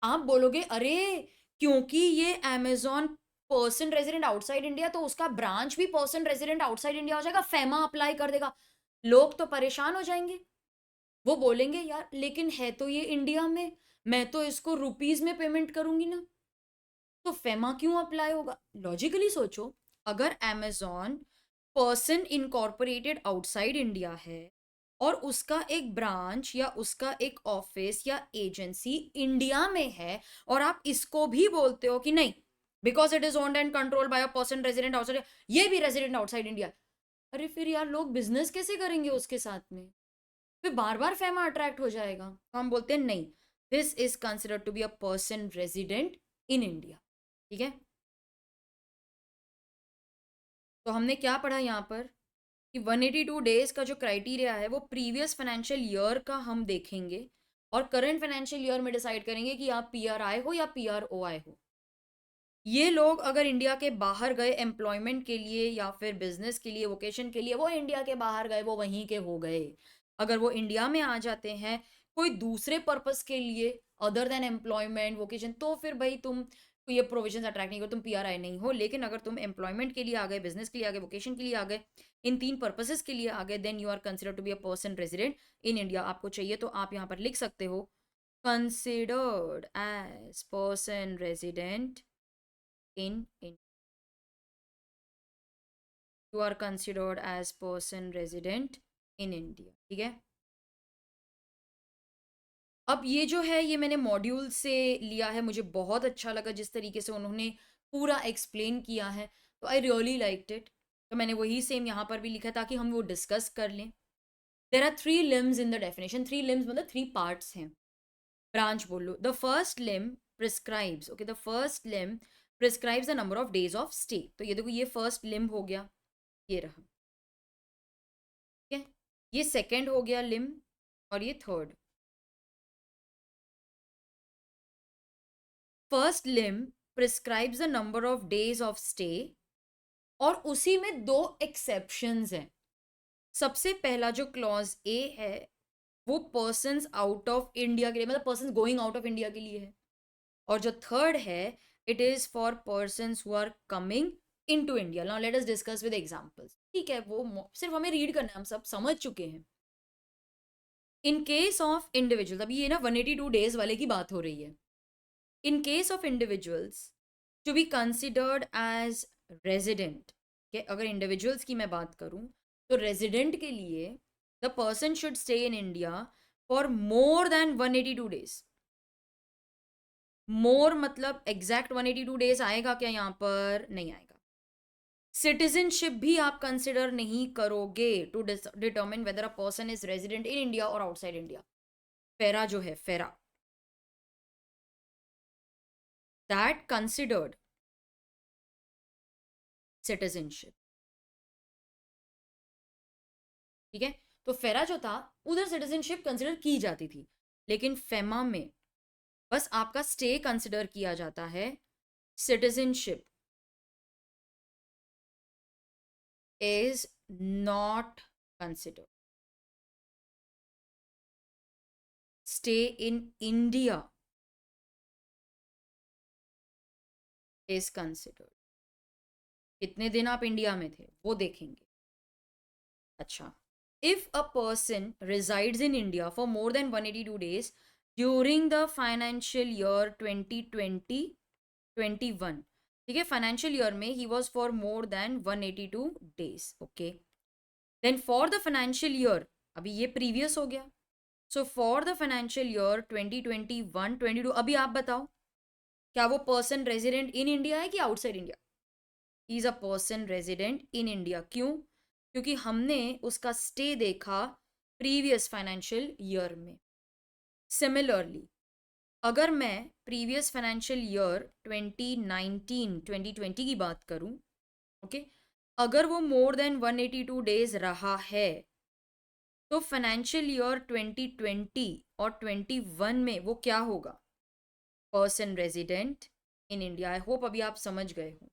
आप बोलोगे अरे क्योंकि ये Amazon person resident outside India, तो उसका ब्रांच भी पर्सन रेजिडेंट आउटसाइड इंडिया हो जाएगा, फेमा अप्लाई कर देगा। लोग तो परेशान हो जाएंगे, वो बोलेंगे यार लेकिन है तो ये इंडिया में, मैं तो इसको रुपीज में पेमेंट करूंगी ना, तो फेमा क्यों अप्लाई होगा? लॉजिकली सोचो, अगर Amazon person incorporated outside India है और उसका एक ब्रांच या उसका एक ऑफिस या एजेंसी इंडिया में है, और आप इसको भी बोलते हो कि नहीं because it is owned and control by a person resident outside, ये भी रेजिडेंट आउटसाइड इंडिया, अरे फिर यार लोग बिजनेस कैसे करेंगे उसके साथ में? फिर बार बार फेमा अट्रैक्ट हो जाएगा। तो हम बोलते हैं नहीं, this is considered to be a person resident in India. ठीक है, तो हमने क्या पढ़ा यहाँ पर कि 182 डेज का जो क्राइटेरिया है वो प्रीवियस फाइनेंशियल ईयर का हम देखेंगे और करंट फाइनेंशियल ईयर में डिसाइड करेंगे कि आप पीआर आए हो या पीआर ओ आए हो। ये लोग अगर इंडिया के बाहर गए एम्प्लॉयमेंट के लिए या फिर बिजनेस के लिए, वोकेशन के लिए, वो इंडिया के बाहर गए, वो वहीं के हो गए। अगर वो इंडिया में आ जाते हैं कोई दूसरे पर्पस के लिए अदर देन एम्प्लॉयमेंट वोकेशन, तो फिर भाई तुम ये प्रोविजन अट्रैक्ट नहीं करो, तुम पीआरआई नहीं हो। लेकिन अगर तुम एम्प्लॉयमेंट के लिए आ गए, बिजनेस के लिए आ गए, वोकेशन के लिए आ गए, इन तीन पर्पसेस के लिए आ गए, then you are consider to be a person resident in India. आपको चाहिए तो आप यहाँ पर लिख सकते हो considered as person resident in you are considered as person resident in India। ठीक है, अब ये जो है ये मैंने मॉड्यूल से लिया है, मुझे बहुत अच्छा लगा जिस तरीके से उन्होंने पूरा एक्सप्लेन किया है, तो आई रियली लाइक्ड इट। तो मैंने वही सेम यहाँ पर भी लिखा ताकि हम वो डिस्कस कर लें। There are three limbs in the definition, three limbs मतलब थ्री पार्ट्स हैं। ब्रांच बोल लो, the first limb prescribes, okay, the first limb prescribes the number of days of stay. तो ये देखो ये फर्स्ट लिम हो गया, ये रहा। ठीक है, ये सेकंड हो गया लिम और ये third. First limb prescribes the number of days of stay और उसी में दो एक्सेप्शंस हैं। सबसे पहला जो क्लॉज ए है वो पर्सन्स आउट ऑफ इंडिया के लिए, मतलब persons going out of India के लिए है। और जो थर्ड है it is for persons who are coming in to India. Now let us discuss with examples. ठीक है, वो सिर्फ हमें रीड करना है, हम सब समझ चुके हैं। इन केस ऑफ इंडिविजुअल, अभी ये ना 182 डेज वाले की बात हो रही है। In case of individuals to be considered as resident, अगर इंडिविजुअल्स की मैं बात करूं तो रेजिडेंट के लिए the person should stay in India for more than 182 days. More मतलब एग्जैक्ट 182 डेज आएगा क्या? यहाँ पर नहीं आएगा। सिटीजनशिप भी आप कंसिडर नहीं करोगे to determine whether a person is resident in India और आउटसाइड इंडिया। फेरा जो है, फेरा, दैट कंसिडर्ड सिटीजनशिप। ठीक है, तो फेरा जो था उधर सिटीजनशिप कंसिडर की जाती थी, लेकिन फेमा में बस आपका स्टे कंसिडर किया जाता है, citizenship is not consider. Stay in India is considered. कितने दिन आप इंडिया में थे वो देखेंगे। अच्छा, if a person resides in India for more than 182 days during the financial year 2020-21, ठीक है, फाइनेंशियल ईयर में ही was for more than 182 days. Okay, then for the financial year, अभी ये प्रीवियस हो गया. So for the financial year 2021-22, अभी आप बताओ क्या वो पर्सन रेजिडेंट इन इंडिया है कि outside India? He is a person resident in India. क्यों? क्योंकि हमने उसका स्टे देखा प्रीवियस फाइनेंशियल ईयर में. सिमिलरली, अगर मैं प्रीवियस फाइनेंशियल ईयर 2019-2020 की बात करूं, ओके, अगर वो मोर देन 182 डेज रहा है, तो फाइनेंशियल ईयर 2020 और 21 में वो क्या होगा? Person resident in India. I hope अभी आप समझ गए हो.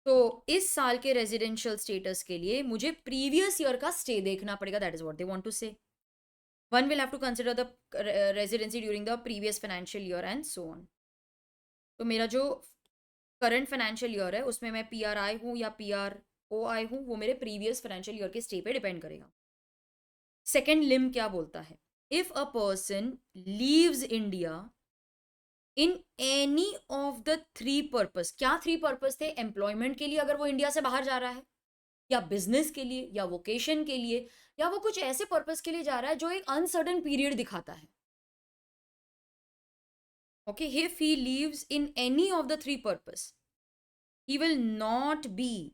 तो इस साल के रेजिडेंशियल स्टेटस के लिए मुझे प्रीवियस ईयर का स्टे देखना पड़ेगा. That is what they want to say. One will have to consider the residency during the previous financial year and so on. तो मेरा जो करंट फाइनेंशियल ईयर है उसमें मैं पीआर आई हूँ या पीआर ओ आई हूँ, वो मेरे प्रीवियस फाइनेंशियल ईयर के स्टे पे डिपेंड करेगा. सेकेंड लिम क्या बोलता है? If a person leaves India in any of the three purpose. क्या थ्री पर्पस थे? एम्प्लॉयमेंट के लिए अगर वो इंडिया से बाहर जा रहा है, या बिजनेस के लिए, या वोकेशन के लिए, या वो कुछ ऐसे पर्पस के लिए जा रहा है जो एक अनसर्टन पीरियड दिखाता है. Okay, if he leaves in any of the three purpose, he will not be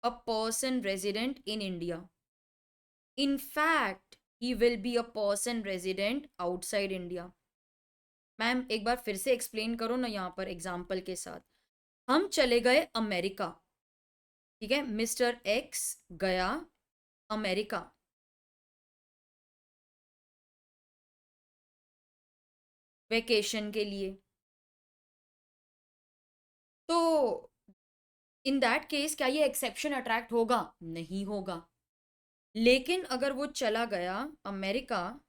a person resident in India. In fact, he will be a person resident outside India. Ma'am एक बार फिर से explain करो ना यहाँ पर example के साथ. हम चले गए अमेरिका. ठीक है, मिस्टर एक्स गया अमेरिका. वेकेशन के लिए. तो इन दैट केस क्या ये एक्सेप्शन अट्रैक्ट होगा? नहीं होगा. लेकिन अगर वो चला गया अमेरिका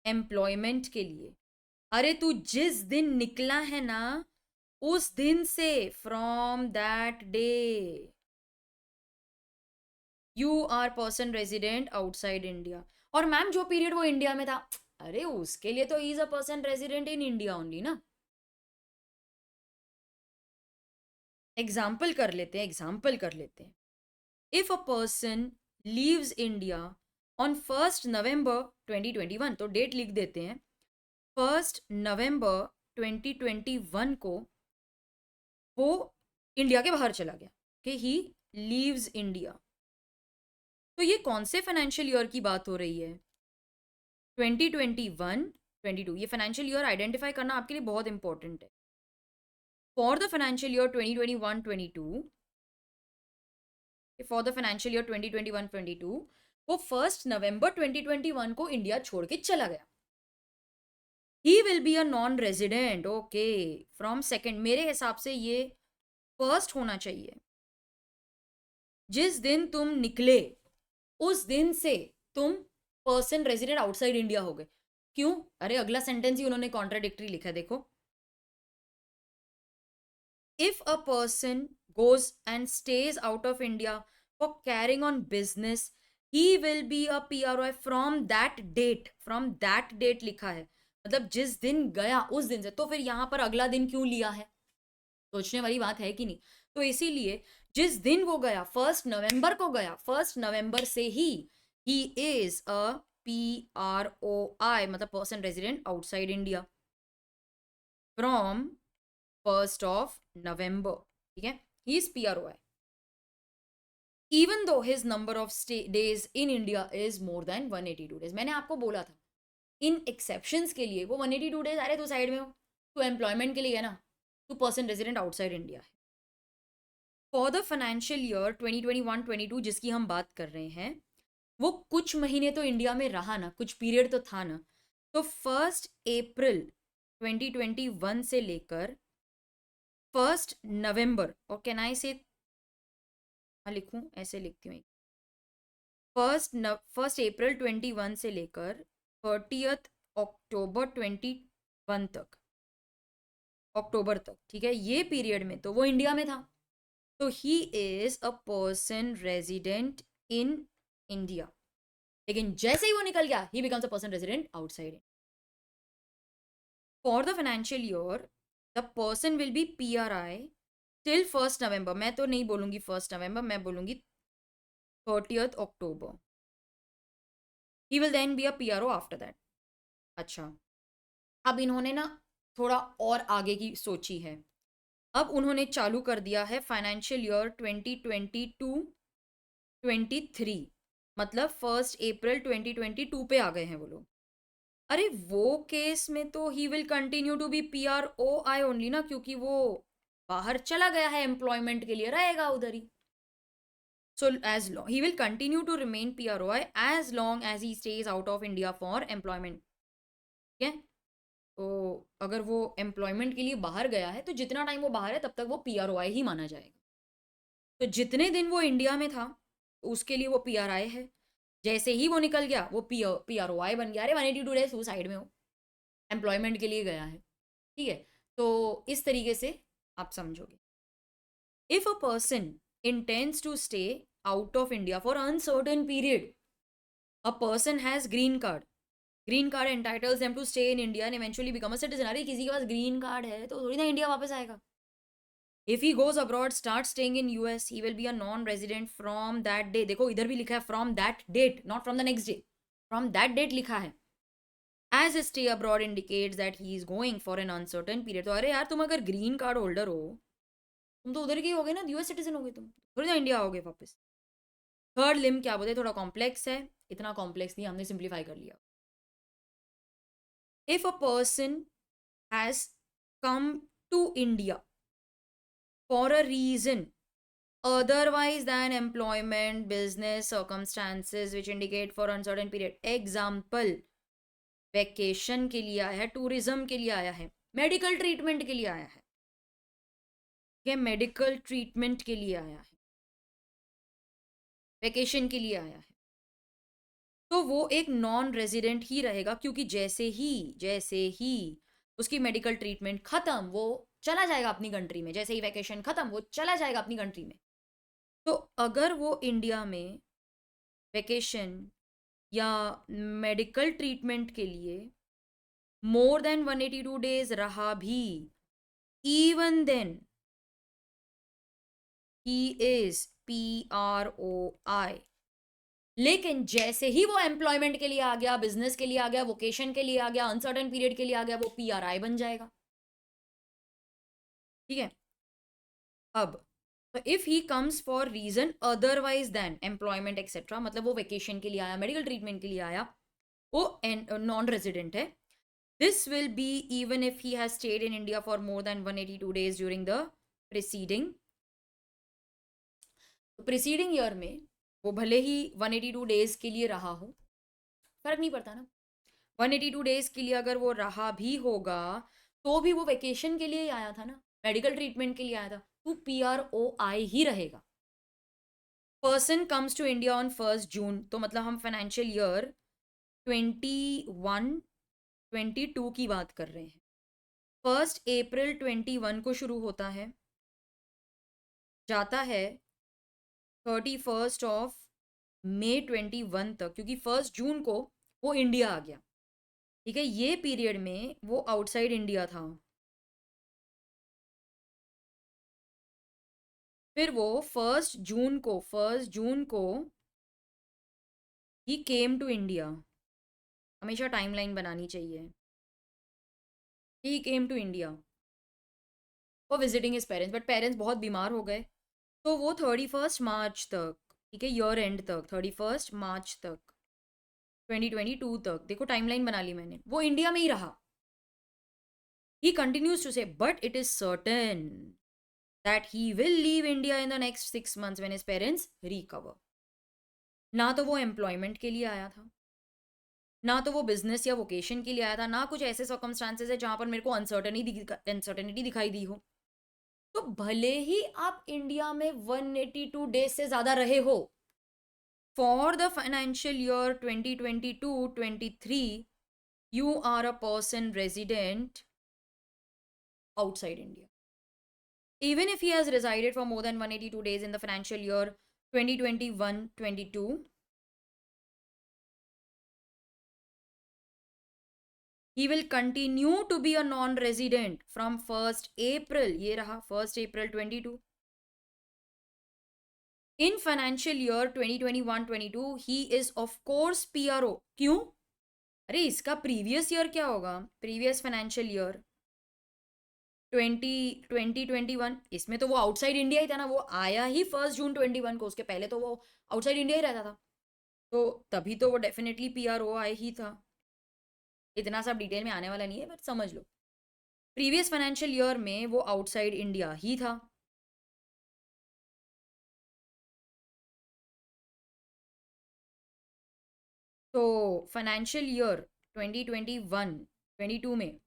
एम्प्लॉयमेंट के लिए, अरे तू जिस दिन निकला है ना, उस दिन से, from that day, you are person resident outside India. और मैम जो पीरियड वो इंडिया में था, अरे उसके लिए तो is a person resident in India only ना. एग्जाम्पल कर लेते हैं, एग्जाम्पल कर लेते हैं. If a person leaves India on 1 November 2021, तो डेट लिख देते हैं, 1 नवंबर 2021 को वो इंडिया के बाहर चला गया. कि ही लीव्स इंडिया. तो ये कौन से फाइनेंशियल ईयर की बात हो रही है? 2021, 22. ये फाइनेंशियल ईयर आइडेंटिफाई करना आपके लिए बहुत इंपॉर्टेंट है. For the financial year 2021-22, for the financial year 2021-22, वो 1 नवंबर 2021 को इंडिया छोड़ के चला गया. ही will be a non resident. Okay, from second. मेरे हिसाब से ये फर्स्ट होना चाहिए. जिस दिन तुम निकले उस दिन से तुम पर्सन रेजिडेंट आउटसाइड इंडिया हो गए. क्यों? अरे अगला सेंटेंस ही उन्होंने कॉन्ट्राडिक्टरी लिखा है, देखो. If a person goes and stays out of India for carrying on business, he will be a PRO from that date. From that date लिखा है, मतलब जिस दिन गया उस दिन से. तो फिर यहां पर अगला दिन क्यों लिया है? सोचने वाली बात है कि नहीं? तो इसीलिए जिस दिन वो गया, 1 नवंबर को गया, 1 नवंबर से ही इज अ PROI, मतलब person resident outside India, from 1 नवंबर. ठीक है, ही is PROI even though his number of days in India is more than 182 days. मैंने आपको बोला था इन एक्सेप्शंस के लिए वो 182 डेज. अरे तू साइड में हो, तू एम्प्लॉयमेंट के लिए है ना, तू पर्सन रेजिडेंट आउटसाइड इंडिया है. फॉर द फाइनेंशियल ईयर 2021-22 जिसकी हम बात कर रहे हैं, वो कुछ महीने तो इंडिया में रहा ना, कुछ पीरियड तो था ना. तो 1 अप्रैल 2021 से लेकर 1 नवंबर, और कैन आई से, हाँ लिखूं, ऐसे लिखती हूँ. 1 अप्रैल 21 से लेकर 30 अक्टूबर 21 तक, अक्टूबर तक, ठीक है, ये पीरियड में तो वो इंडिया में था. तो he is a person resident in India. लेकिन जैसे ही वो निकल गया, he becomes a person resident outside. For the financial year the person will be PRI till 1 नवंबर. मैं तो नहीं बोलूंगी 1 नवंबर, मैं बोलूंगी 30 अक्टूबर. He will then be a PRO after that. अच्छा, अब इन्होंने ना थोड़ा और आगे की सोची है. अब उन्होंने चालू कर दिया है फाइनेंशियल ईयर 2022-23, मतलब 1 अप्रैल 2022 पे आ गए हैं वो लोग. अरे वो केस में तो he will continue to be PROI only ना, क्योंकि वो बाहर चला गया है एम्प्लॉयमेंट के लिए, रहेगा उधर ही. So as long he will continue to remain PROI as long as he stays out of India for employment. ठीक है. तो अगर वो एम्प्लॉयमेंट के लिए बाहर गया है तो जितना टाइम वो बाहर है तब तक वो PROI ही माना जाएगा. तो जितने दिन वो इंडिया में था उसके लिए वो PRI है. जैसे ही वो निकल गया वो PROI बन गया. अरे 182 डेज वो साइड में हो, एम्प्लॉयमेंट के लिए गया है. ठीक है. तो इस तरीके से आप समझोगे. If a person intends to stay out of India for uncertain period, a person has green card. Green card entitles them to stay in India and eventually become a citizen. अरे किसी के पास ग्रीन कार्ड है तो थोड़ी ना India वापस आएगा. If he goes abroad start staying in US he will be a non resident from that day. देखो इधर भी लिखा है from that date, not from the next day, from that date लिखा है. As stay abroad indicates that he is going for an uncertain period. तो अरे यार तुम अगर ग्रीन कार्ड होल्डर हो तुम तो उधर के हो गए ना, US सिटीजन हो गए तुम, थोड़ी ना इंडिया आओगे वापस. थर्ड लिम क्या बोलते, थोड़ा कॉम्प्लेक्स है. इतना कॉम्प्लेक्स नहीं, हमने सिंप्लीफाई कर लिया. If a person has come to India for a reason otherwise than employment, business circumstances which indicate for uncertain period. Example, vacation के लिए आया है, टूरिज्म के लिए आया है, मेडिकल ट्रीटमेंट के लिए आया है. ये मेडिकल ट्रीटमेंट के लिए आया है, वैकेशन के लिए आया है, तो वो एक नॉन रेजिडेंट ही रहेगा. क्योंकि जैसे ही उसकी मेडिकल ट्रीटमेंट खत्म वो चला जाएगा अपनी कंट्री में. जैसे ही वैकेशन खत्म वो चला जाएगा अपनी कंट्री में. तो अगर वो इंडिया में वैकेशन या मेडिकल ट्रीटमेंट के लिए मोर देन 182 डेज रहा भी, even then he is PROI. लेकिन जैसे ही वो एम्प्लॉयमेंट के लिए आ गया, बिजनेस के लिए आ गया, वोकेशन के लिए आ गया, अनसर्टेन पीरियड के लिए आ गया, वो PRI बन जाएगा. ठीक है. अब तो if he comes for reason otherwise then employment etcetera, मतलब वो वेकेशन के लिए आया, मेडिकल ट्रीटमेंट के लिए आया, वो नॉन रेजिडेंट है. This will be even if he has stayed in India for more than 182 days during the preceding. तो प्रिसीडिंग ईयर में वो भले ही 182 डेज के लिए रहा हो, फर्क नहीं पड़ता ना. 182 डेज के लिए अगर वो रहा भी होगा तो भी वो वेकेशन के लिए ही आया था ना, मेडिकल ट्रीटमेंट के लिए आया था, तो PROI ही रहेगा. Person comes to India on 1 June, तो मतलब हम फाइनेंशियल ईयर 21-22 की बात कर रहे हैं. 1 अप्रैल 21 को शुरू होता है, जाता है 31 मई 21 तक, क्योंकि 1 जून को वो इंडिया आ गया. ठीक है. ये पीरियड में वो आउटसाइड इंडिया था. फिर वो 1 जून को ही केम टू इंडिया. हमेशा टाइमलाइन बनानी चाहिए. He came to India for visiting his parents, but parents बहुत बीमार हो गए तो वो 31 मार्च तक, ठीक है, ईयर एंड तक, 31 मार्च तक 2022 तक, देखो टाइमलाइन बना ली मैंने, वो इंडिया में ही रहा. ही कंटिन्यूज टू से but it is certain that he will leave India in the next 6 months when his parents recover. ना तो वो एम्प्लॉयमेंट के लिए आया था, ना तो वो बिजनेस या वोकेशन के लिए आया था, ना कुछ ऐसे सर्कमस्टांसेस है जहां पर मेरे को अनसर्टेनिटी दिखाई दी हो. तो भले ही आप इंडिया में 182 डेज से ज्यादा रहे हो, for the financial year 2022-23 you are a person resident outside India. Even if he has resided for more than 182 days in the financial year 2021-22, he will continue to be a non resident from 1 April, ये रहा 1 अप्रैल 22। In financial year 2021-22 he is of course PRO. क्यों? अरे इसका previous year क्या होगा? Previous financial year 2021, इसमें तो वो आउटसाइड इंडिया ही था ना, वो आया ही 1 जून 21 को, उसके पहले तो वो आउटसाइड इंडिया ही रहता था, तो तभी तो वो डेफिनेटली पीआरओ आए ही था। इतना सब डिटेल में आने वाला नहीं है, बट समझ लो प्रीवियस फाइनेंशियल ईयर में वो आउटसाइड इंडिया ही था। तो फाइनेंशियल ईयर 2021-22 में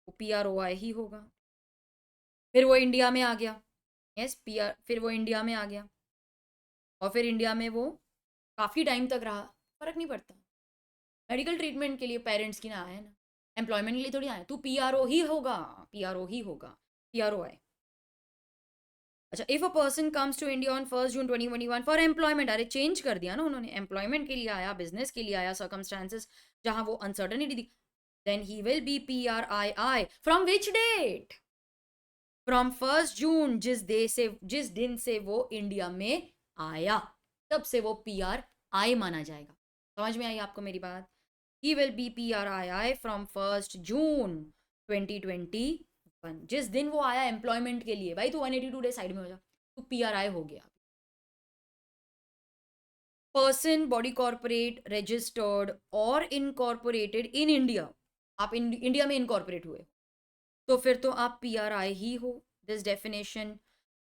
वो पीआरओ आए ही होगा। फिर वो इंडिया में आ गया। यस पीआर, फिर वो इंडिया में आ गया और फिर इंडिया में वो काफ़ी टाइम तक रहा। फर्क नहीं पड़ता, मेडिकल ट्रीटमेंट के लिए पेरेंट्स की ना आए ना, एम्प्लॉयमेंट के लिए थोड़ी आए। तू पीआरओ ही होगा, पीआरओ ही होगा, पीआरओ आए। अच्छा, if a person comes to India on 1 June 2021 for employment, अरे चेंज कर दिया ना उन्होंने, एम्प्लॉयमेंट के लिए आया, बिजनेस के लिए आया, सर्कमस्टांसेस जहां वो अनसर्टनिटी थी, then he will be PRI from which date? From 1 June, जिस दिन से वो इंडिया में आया, तब से वो पीआरआई माना जाएगा। समझ में आई आपको मेरी बात? ही will be PRI from 1 June 2021, जिस दिन वो आया एम्प्लॉयमेंट के लिए। भाई तू 182 डे साइड में हो जा, तू पीआरआई हो गया। Person body corporate registered or incorporated in India, आप इंडिया में इनकॉर्पोरेट हुए तो फिर तो आप पीआरआई ही हो। This definition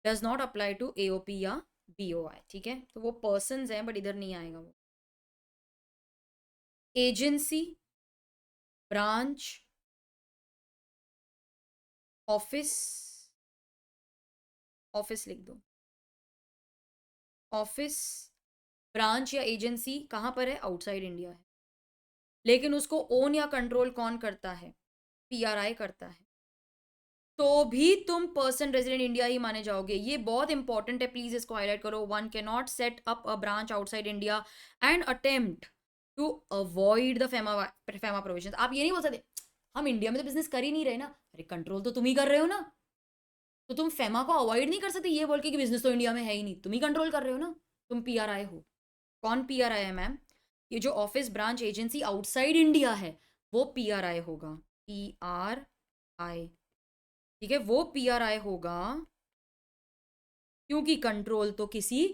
does not apply to AOP या बीओआई, ठीक है? तो वो पर्सन हैं बट इधर नहीं आएगा वो। एजेंसी, ब्रांच, ऑफिस, ऑफिस लिख दो, ऑफिस, ब्रांच या एजेंसी कहाँ पर है? आउटसाइड इंडिया है, लेकिन उसको ओन या कंट्रोल कौन करता है? पीआरआई करता है। तो भी तुम पर्सन रेजिडेंट इंडिया ही माने जाओगे। ये बहुत इंपॉर्टेंट है, प्लीज इसको हाईलाइट करो। One can not set up a branch outside India and attempt to avoid the FEMA provision. आप ये नहीं बोल सकते हम इंडिया में तो बिजनेस कर ही नहीं रहे ना। अरे कंट्रोल तो तुम ही कर रहे हो ना, तो तुम फेमा को अवॉइड नहीं कर सकते ये बोल के कि बिजनेस तो इंडिया में है ही नहीं, तुम ही कंट्रोल कर रहे हो ना, तुम पीआरआई हो। कौन पीआरआई है मैम? ये जो office branch agency outside India है वो पीआरआई होगा, पीआरआई, ठीक है? वो पीआरआई होगा क्योंकि कंट्रोल तो किसी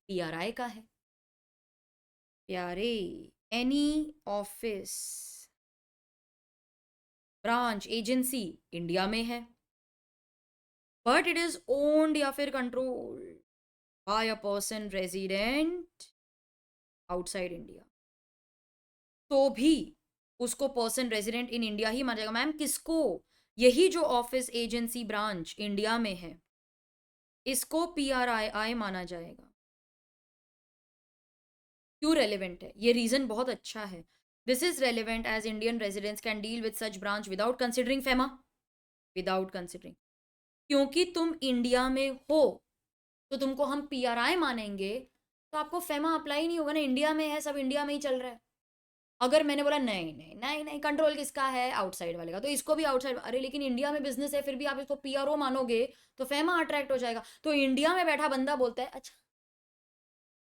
पीआरआई का है। प्यारे, any office branch agency India में है बट इट इज ओन्ड या फिर control by a person resident outside India, तो भी उसको पर्सन रेजिडेंट इन इंडिया ही माना जाएगा। मैम किसको? यही जो ऑफिस एजेंसी ब्रांच इंडिया में है इसको पीआरआई माना जाएगा। क्यों रेलिवेंट है? ये रीजन बहुत अच्छा है। This is relevant as Indian residents can deal with such branch without considering FEMA, without considering, क्योंकि तुम इंडिया में हो तो तुमको हम पीआरआई मानेंगे, तो आपको फेमा अप्लाई नहीं होगा ना, इंडिया में है, सब इंडिया में ही चल रहा है। अगर मैंने बोला नहीं नहीं नहीं नहीं कंट्रोल किसका है? आउटसाइड वाले का, तो इसको भी आउटसाइड, अरे लेकिन इंडिया में बिजनेस है फिर भी आप इसको पीआरओ मानोगे तो फेमा अट्रैक्ट हो जाएगा। तो इंडिया में बैठा बंदा बोलता है अच्छा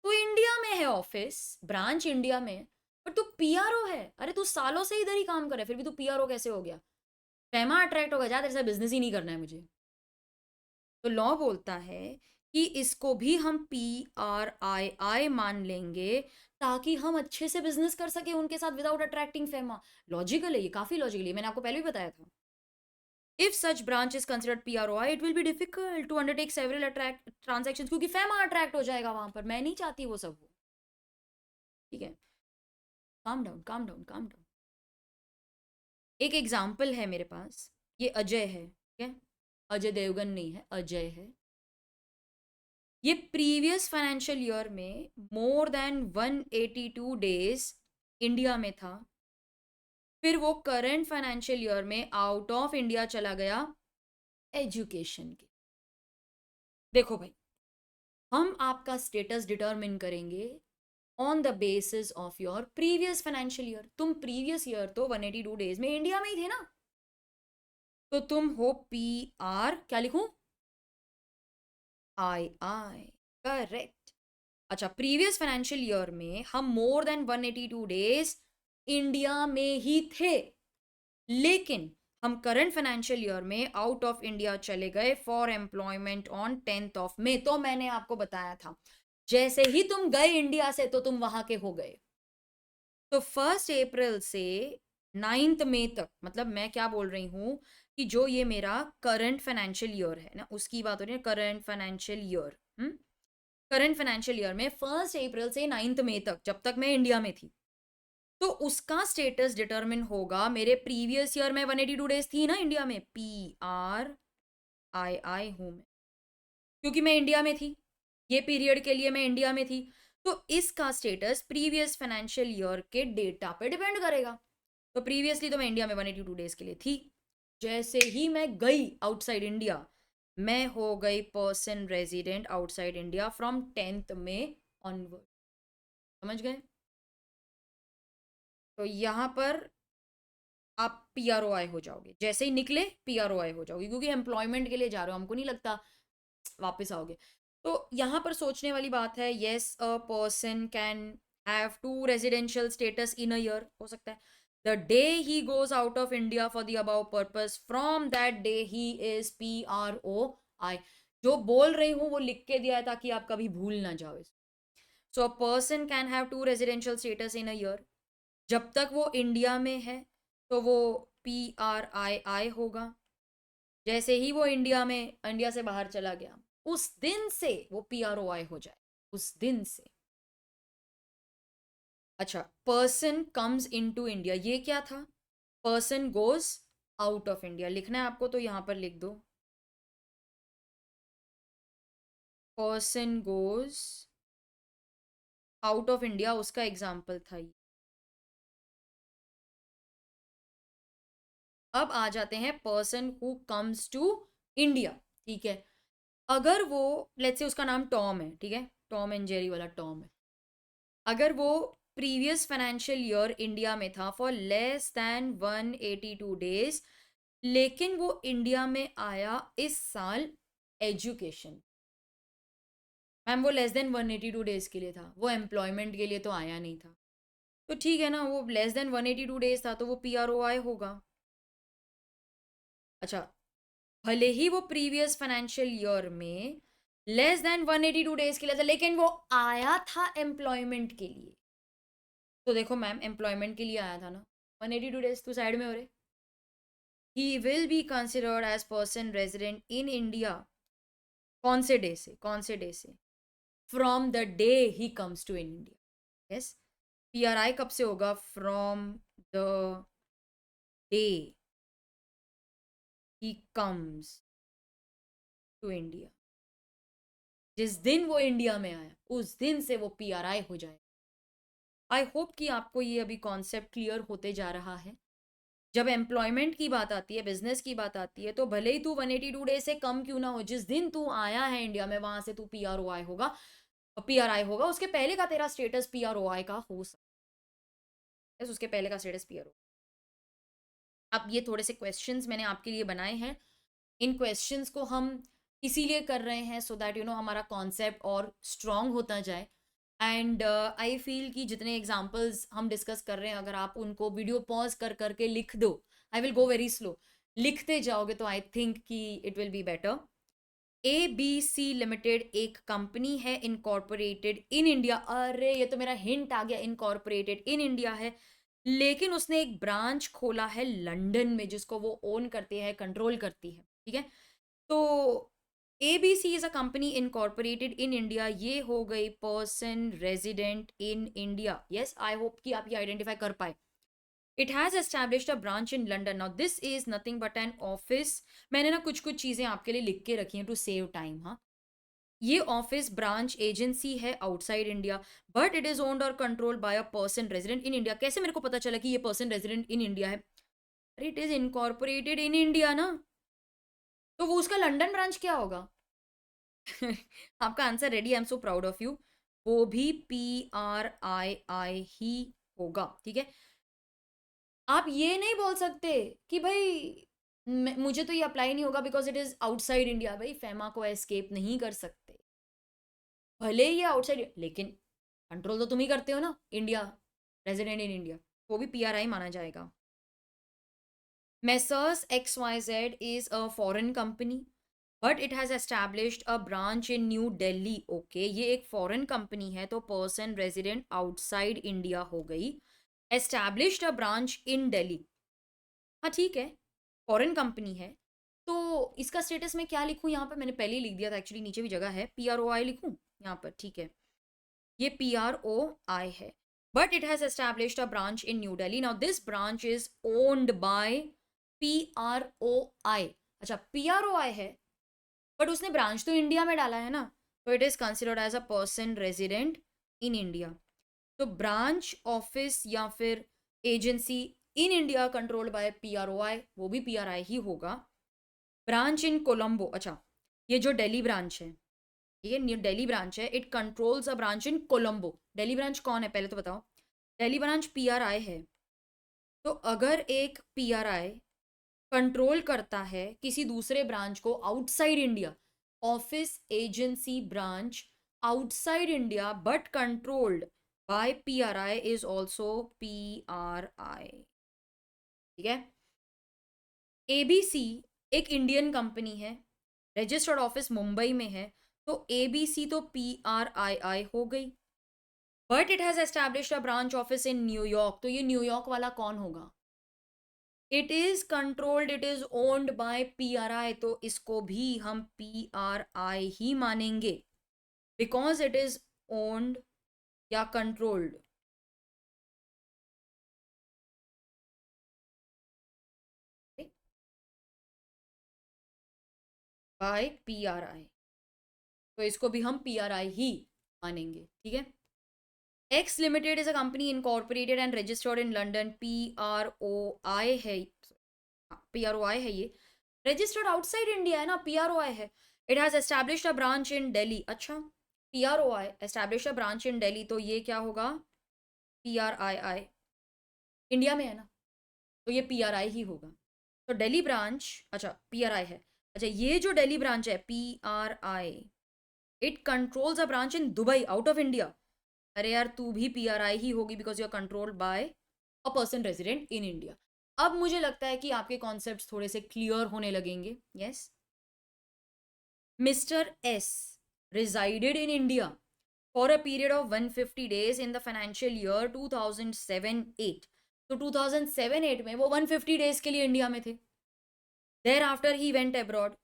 तू इंडिया में है, ऑफिस ब्रांच इंडिया में, पर तू पीआरओ है। अरे तू सालों से इधर ही काम कर रहा है फिर भी तू पीआरओ कैसे हो गया? फेमा अट्रैक्ट होगा, जा तेरे से बिजनेस ही नहीं करना है मुझे। तो लॉ बोलता है कि इसको भी हम पीआरआई मान लेंगे ताकि हम अच्छे से बिजनेस कर सके उनके साथ विदाउट अट्रैक्टिंग फेमा। लॉजिकल है ये, काफी लॉजिकल है, मैंने आपको पहले भी बताया था। If such branch is considered PROI, it will be difficult to undertake several attract transactions, क्योंकि फेमा अट्रैक्ट हो जाएगा वहां पर। मैं नहीं चाहती वो सब हो, ठीक है? Calm down, calm down, calm down. एक एग्जाम्पल है मेरे पास, ये अजय है, ठीक है? अजय देवगन नहीं है, अजय है। ये प्रीवियस फाइनेंशियल ईयर में मोर देन 182 डेज इंडिया में था, फिर वो करंट फाइनेंशियल ईयर में आउट ऑफ इंडिया चला गया एजुकेशन के। देखो भाई, हम आपका स्टेटस डिटरमिन करेंगे on the basis of your previous financial year. तुम प्रीवियस ईयर तो 182 डेज में इंडिया में ही थे ना, तो तुम हो PR, क्या लिखूं, II, करेक्ट। अच्छा, प्रीवियस फाइनेंशियल ईयर में हम मोर देन 182 डेज इंडिया में ही थे, लेकिन हम करंट फाइनेंशियल ईयर में आउट ऑफ इंडिया चले गए for employment on 10th of May. तो मैंने आपको बताया था जैसे ही तुम गए इंडिया से तो तुम वहां के हो गए। तो 1 अप्रैल से 9 मई तक, मतलब मैं क्या बोल रही हूँ कि जो ये मेरा करंट फाइनेंशियल ईयर है ना, उसकी बात हो रही है, current financial year. Current financial year में 1 अप्रैल से 9 मई तक, जब तक मैं इंडिया में थी, तो उसका स्टेटस डिटरमिन होगा मेरे प्रीवियस ईयर में 182 डेज थी ना इंडिया में, PRII हूं मैं, क्योंकि मैं इंडिया में थी, ये पीरियड के लिए मैं इंडिया में थी। तो इसका स्टेटस प्रीवियस फाइनेंशियल ईयर के डेटा पे डिपेंड करेगा। तो प्रीवियसली तो मैं इंडिया में 182 डेज के लिए थी, जैसे ही मैं गई आउटसाइड इंडिया, मैं हो गई person resident outside India from 10th में ऑनवर्ड। समझ गए? तो यहां पर आप PROI हो जाओगे, जैसे ही निकले PROI हो जाओगे, क्योंकि एम्प्लॉयमेंट के लिए जा रहे हो, हमको नहीं लगता वापस आओगे। तो यहाँ पर सोचने वाली बात है, yes a person can have 2 residential status in a year, हो सकता है the day he goes out of India for the above purpose, from that day he is PROI। जो बोल रही हूँ वो लिख के दिया है ताकि आप कभी भूल ना जाओ इस। So a person can have 2 residential status in a year, जब तक वो इंडिया में है तो वो PRII होगा। जैसे ही वो इंडिया से बाहर चला गया, उस दिन से वो PROI हो जाए, उस दिन से। अच्छा, पर्सन कम्स इनटू इंडिया, ये क्या था, person goes out of India लिखना है आपको, तो यहां पर लिख दो person goes out of India, उसका एग्जाम्पल था ये। अब आ जाते हैं person who comes to India. ठीक है, अगर वो, लेट्स से उसका नाम टॉम है, ठीक है, टॉम एंड जेरी वाला टॉम है, अगर वो प्रीवियस फाइनेंशियल ईयर इंडिया में था फॉर लेस देन 182 डेज, लेकिन वो इंडिया में आया इस साल एजुकेशन, मैम वो लेस देन 182 डेज के लिए था, वो एम्प्लॉयमेंट के लिए तो आया नहीं था, तो ठीक है ना, वो लेस देन 182 डेज था तो वो PROI होगा। अच्छा, भले ही वो प्रीवियस फाइनेंशियल ईयर में लेस देन 182 डेज के लिए था, लेकिन वो आया था एम्प्लॉयमेंट के लिए, तो देखो मैम एम्प्लॉयमेंट के लिए आया था ना, 182 डेज तो साइड में हो रहे, he will be considered as person resident in India, कौन से डे से from the day he comes to in India. Yes, PRI कब से होगा, from the day he comes to India, जिस दिन वो इंडिया में आया उस दिन से वो PRI हो जाए। आई होप कि आपको ये अभी कॉन्सेप्ट क्लियर होते जा रहा है। जब एम्प्लॉयमेंट की बात आती है, बिजनेस की बात आती है, तो भले ही तू 182 डेज से कम क्यों ना हो, जिस दिन तू आया है इंडिया में वहां से तू PROI होगा, PRI होगा, उसके पहले का तेरा स्टेटस PROI का हो सकता है, उसके पहले का स्टेटस PRO। अब ये थोड़े से क्वेश्चंस मैंने आपके लिए बनाए हैं, इन क्वेश्चंस को हम इसीलिए कर रहे हैं सो दैट हमारा कॉन्सेप्ट और स्ट्रॉन्ग होता जाए। एंड आई फील कि जितने एग्जाम्पल्स हम डिस्कस कर रहे हैं, अगर आप उनको वीडियो पॉज कर करके लिख दो, I will go very slow, लिखते जाओगे तो आई थिंक कि it will be better. ABC limited एक कंपनी है इनकॉर्पोरेटेड इन इंडिया, अरे ये तो मेरा हिंट आ गया, इनकॉर्पोरेटेड इन इंडिया है, लेकिन उसने एक ब्रांच खोला है लंदन में जिसको वो ओन करती है, कंट्रोल करती है। ठीक है, तो ABC is a company incorporated in India, ये हो गई person resident in India. Yes, I hope कि आप ये आइडेंटिफाई कर पाए। It has established a branch in London, now this is nothing but an office. मैंने ना कुछ कुछ चीजें आपके लिए लिख के रखी हैं टू सेव टाइम। हाँ, ये ऑफिस ब्रांच एजेंसी है outside India, but it is owned और controlled by a person resident in India. कैसे मेरे को पता चला कि ये पर्सन रेजिडेंट इन इंडिया है? अरे it is incorporated in India ना, तो वो उसका लंदन ब्रांच क्या होगा? आपका answer ready, I am so proud of you. वो भी PRII ही होगा, ठीक है। आप ये नहीं बोल सकते कि भाई मुझे तो ये अप्लाई नहीं होगा because it is outside India. भाई फेमा को एस्केप नहीं कर सकते, भले ही आउटसाइड, लेकिन कंट्रोल तो तुम ही करते हो ना, इंडिया, रेजिडेंट इन इंडिया, वो भी PRI माना जाएगा। Messrs XYZ is a foreign company, but it has established a branch in New Delhi. Okay, ये एक foreign company है तो person resident outside India हो गई। Established a branch in Delhi, हाँ ठीक है, फॉरेन कंपनी है। तो इसका स्टेटस मैं क्या लिखूँ यहाँ पर, मैंने पहले ही लिख दिया था एक्चुअली, नीचे भी जगह है, PROI लिखूँ यहाँ पर, ठीक है, ये PROI है। But it has established a branch in New Delhi. Now this branch is owned by PROI। अच्छा, PROI है बट उसने ब्रांच तो इंडिया में डाला है ना, तो it is considered as a person resident in India. तो ब्रांच ऑफिस या फिर agency in India controlled by PROI, वो भी PRI ही होगा। ब्रांच इन कोलंबो, अच्छा ये जो दिल्ली ब्रांच है, ये न्यू दिल्ली ब्रांच है, it controls a branch in Colombo. Delhi branch कौन है पहले तो बताओ। दिल्ली ब्रांच PRI है। तो अगर एक PRI कंट्रोल करता है किसी दूसरे ब्रांच को outside India, office agency branch outside India but controlled by PRI is also PRI, ठीक है। ABC एक इंडियन कंपनी है, रजिस्टर्ड ऑफिस मुंबई में है, तो ABC तो PRII हो गई। But it has established a branch office in New York, तो ये न्यूयॉर्क वाला कौन होगा। It is controlled, it is owned bye PRI, तो इसको भी हम PRI ही मानेंगे बिकॉज इट इज ओन्ड या कंट्रोल्ड बाय PRI, तो इसको भी हम PRI ही मानेंगे, ठीक है। X Limited is a company incorporated and registered in London, PROI है, PROI है ये, रजिस्टर्ड आउटसाइड इंडिया है ना, PROI है। It has established a branch इन दिल्ली, अच्छा PROI एस्टैब्लिश्ड अ ब्रांच इन दिल्ली, तो ये क्या होगा, PRII, इंडिया में है ना, तो ये PRI ही होगा। तो दिल्ली ब्रांच, अच्छा PRI है, अच्छा ये जो दिल्ली ब्रांच है PRI, it controls a branch in Dubai out of India. अरे यार तू भी PRI ही होगी because you are controlled by a person resident in India. अब मुझे लगता है कि आपके कॉन्सेप्ट्स थोड़े से क्लियर होने लगेंगे। Yes, mister S resided in India for a period of 150 days in the financial year 2007-8। तो 2007-8 में वो 150 डेज के लिए इंडिया में थे। Thereafter he went abroad,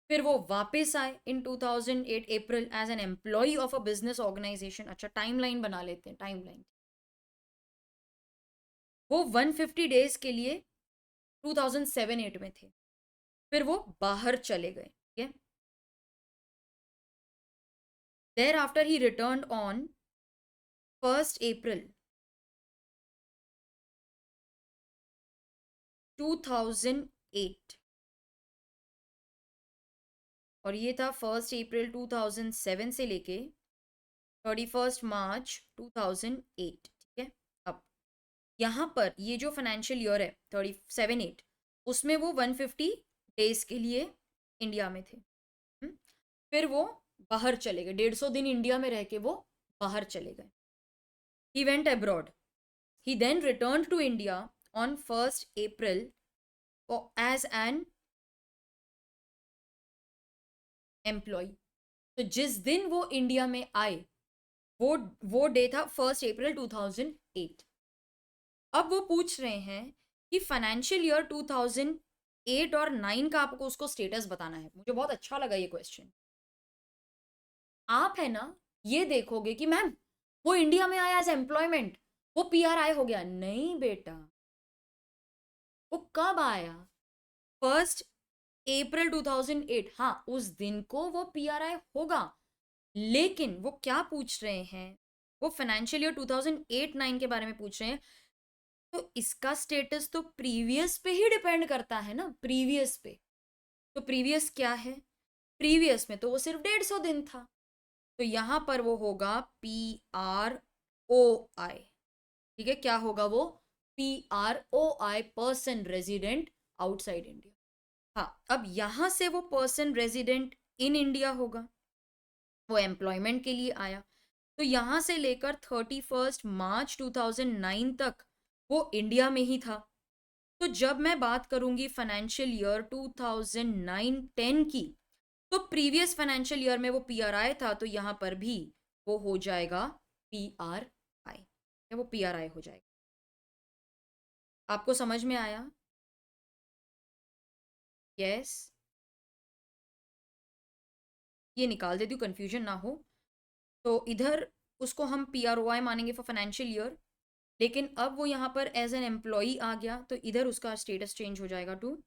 फिर वो वापस आए in 2008 April as an employee of a business organisation. अच्छा टाइमलाइन बना लेते हैं, टाइमलाइन। वो 150 डेज के लिए 2007-8 में थे, फिर वो बाहर चले गए, ठीक है। Thereafter he return on 1 April 2008, और ये था 1 अप्रैल 2007 से लेके 31 मार्च 2008, ठीक है। अब यहाँ पर ये जो फाइनेंशियल ईयर है 37-8, उसमें वो 150 डेज के लिए इंडिया में थे। फिर वो बाहर चले गए, 150 दिन इंडिया में रह के वो बाहर चले गए। He went abroad, he then return to India on 1 April as an employ. तो जिस दिन वो इंडिया में आए वो डे था 1 अप्रैल 2008। अब वो पूछ रहे हैं कि फाइनेंशियल ईयर 2008 और 9 का आपको उसको स्टेटस बताना है। मुझे बहुत अच्छा लगा ये क्वेश्चन। आप है ना ये देखोगे कि मैम वो इंडिया में आया एज एम्प्लॉयमेंट, वो PRI हो गया, नहीं बेटा, वो कब आया, 1 अप्रैल 2008, हाँ उस दिन को वो PRI होगा। लेकिन वो क्या पूछ रहे हैं, वो फाइनेंशियल ईयर 2008-9 के बारे में पूछ रहे हैं, तो इसका स्टेटस तो प्रीवियस पे ही डिपेंड करता है ना, प्रीवियस पे। तो प्रीवियस क्या है, प्रीवियस में तो वो सिर्फ 150 दिन था, तो यहाँ पर वो होगा PRO आई। ठीक है, क्या होगा वो? PRO आई, पर्सन रेजिडेंट आउटसाइड इंडिया। हाँ, अब यहां से वो पर्सन रेजिडेंट इन इंडिया होगा, वो एम्प्लॉयमेंट के लिए आया। तो यहां से लेकर 31 मार्च 2009 तक वो इंडिया में ही था। तो जब मैं बात करूंगी फाइनेंशियल ईयर 2009-10 की, तो प्रीवियस फाइनेंशियल ईयर में वो PRI था, तो यहां पर भी वो हो जाएगा PRI, या वो PRI हो जाएगा। आपको समझ में आया? यस। ये निकाल देती हूँ, कंफ्यूजन ना हो। तो इधर उसको हम PROI मानेंगे फॉर फाइनेंशियल ईयर, लेकिन अब वो यहाँ पर एज एन एम्प्लॉई आ गया, तो इधर उसका स्टेटस चेंज हो जाएगा टू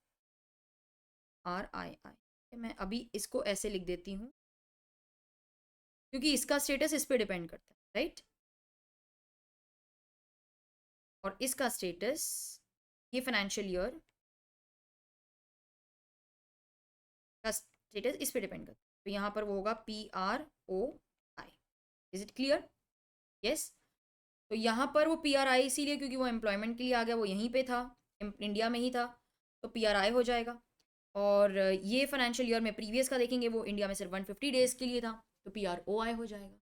RII। मैं अभी इसको ऐसे लिख देती हूँ, क्योंकि इसका स्टेटस इस पे डिपेंड करता है, राइट? और इसका स्टेटस, ये फाइनेंशियल ईयर का स्टेटस इस पे डिपेंड करता है। तो यहाँ पर वो होगा PROI। Is it clear? Yes. तो यहाँ पर वो PRI इसीलिए क्योंकि वो एम्प्लॉयमेंट के लिए आ गया, वो यहीं पे था, इंडिया में ही था, तो PRI हो जाएगा। और ये फाइनेंशियल ईयर में प्रीवियस का देखेंगे, वो इंडिया में सिर्फ 150 डेज के लिए था, तो PROI हो जाएगा।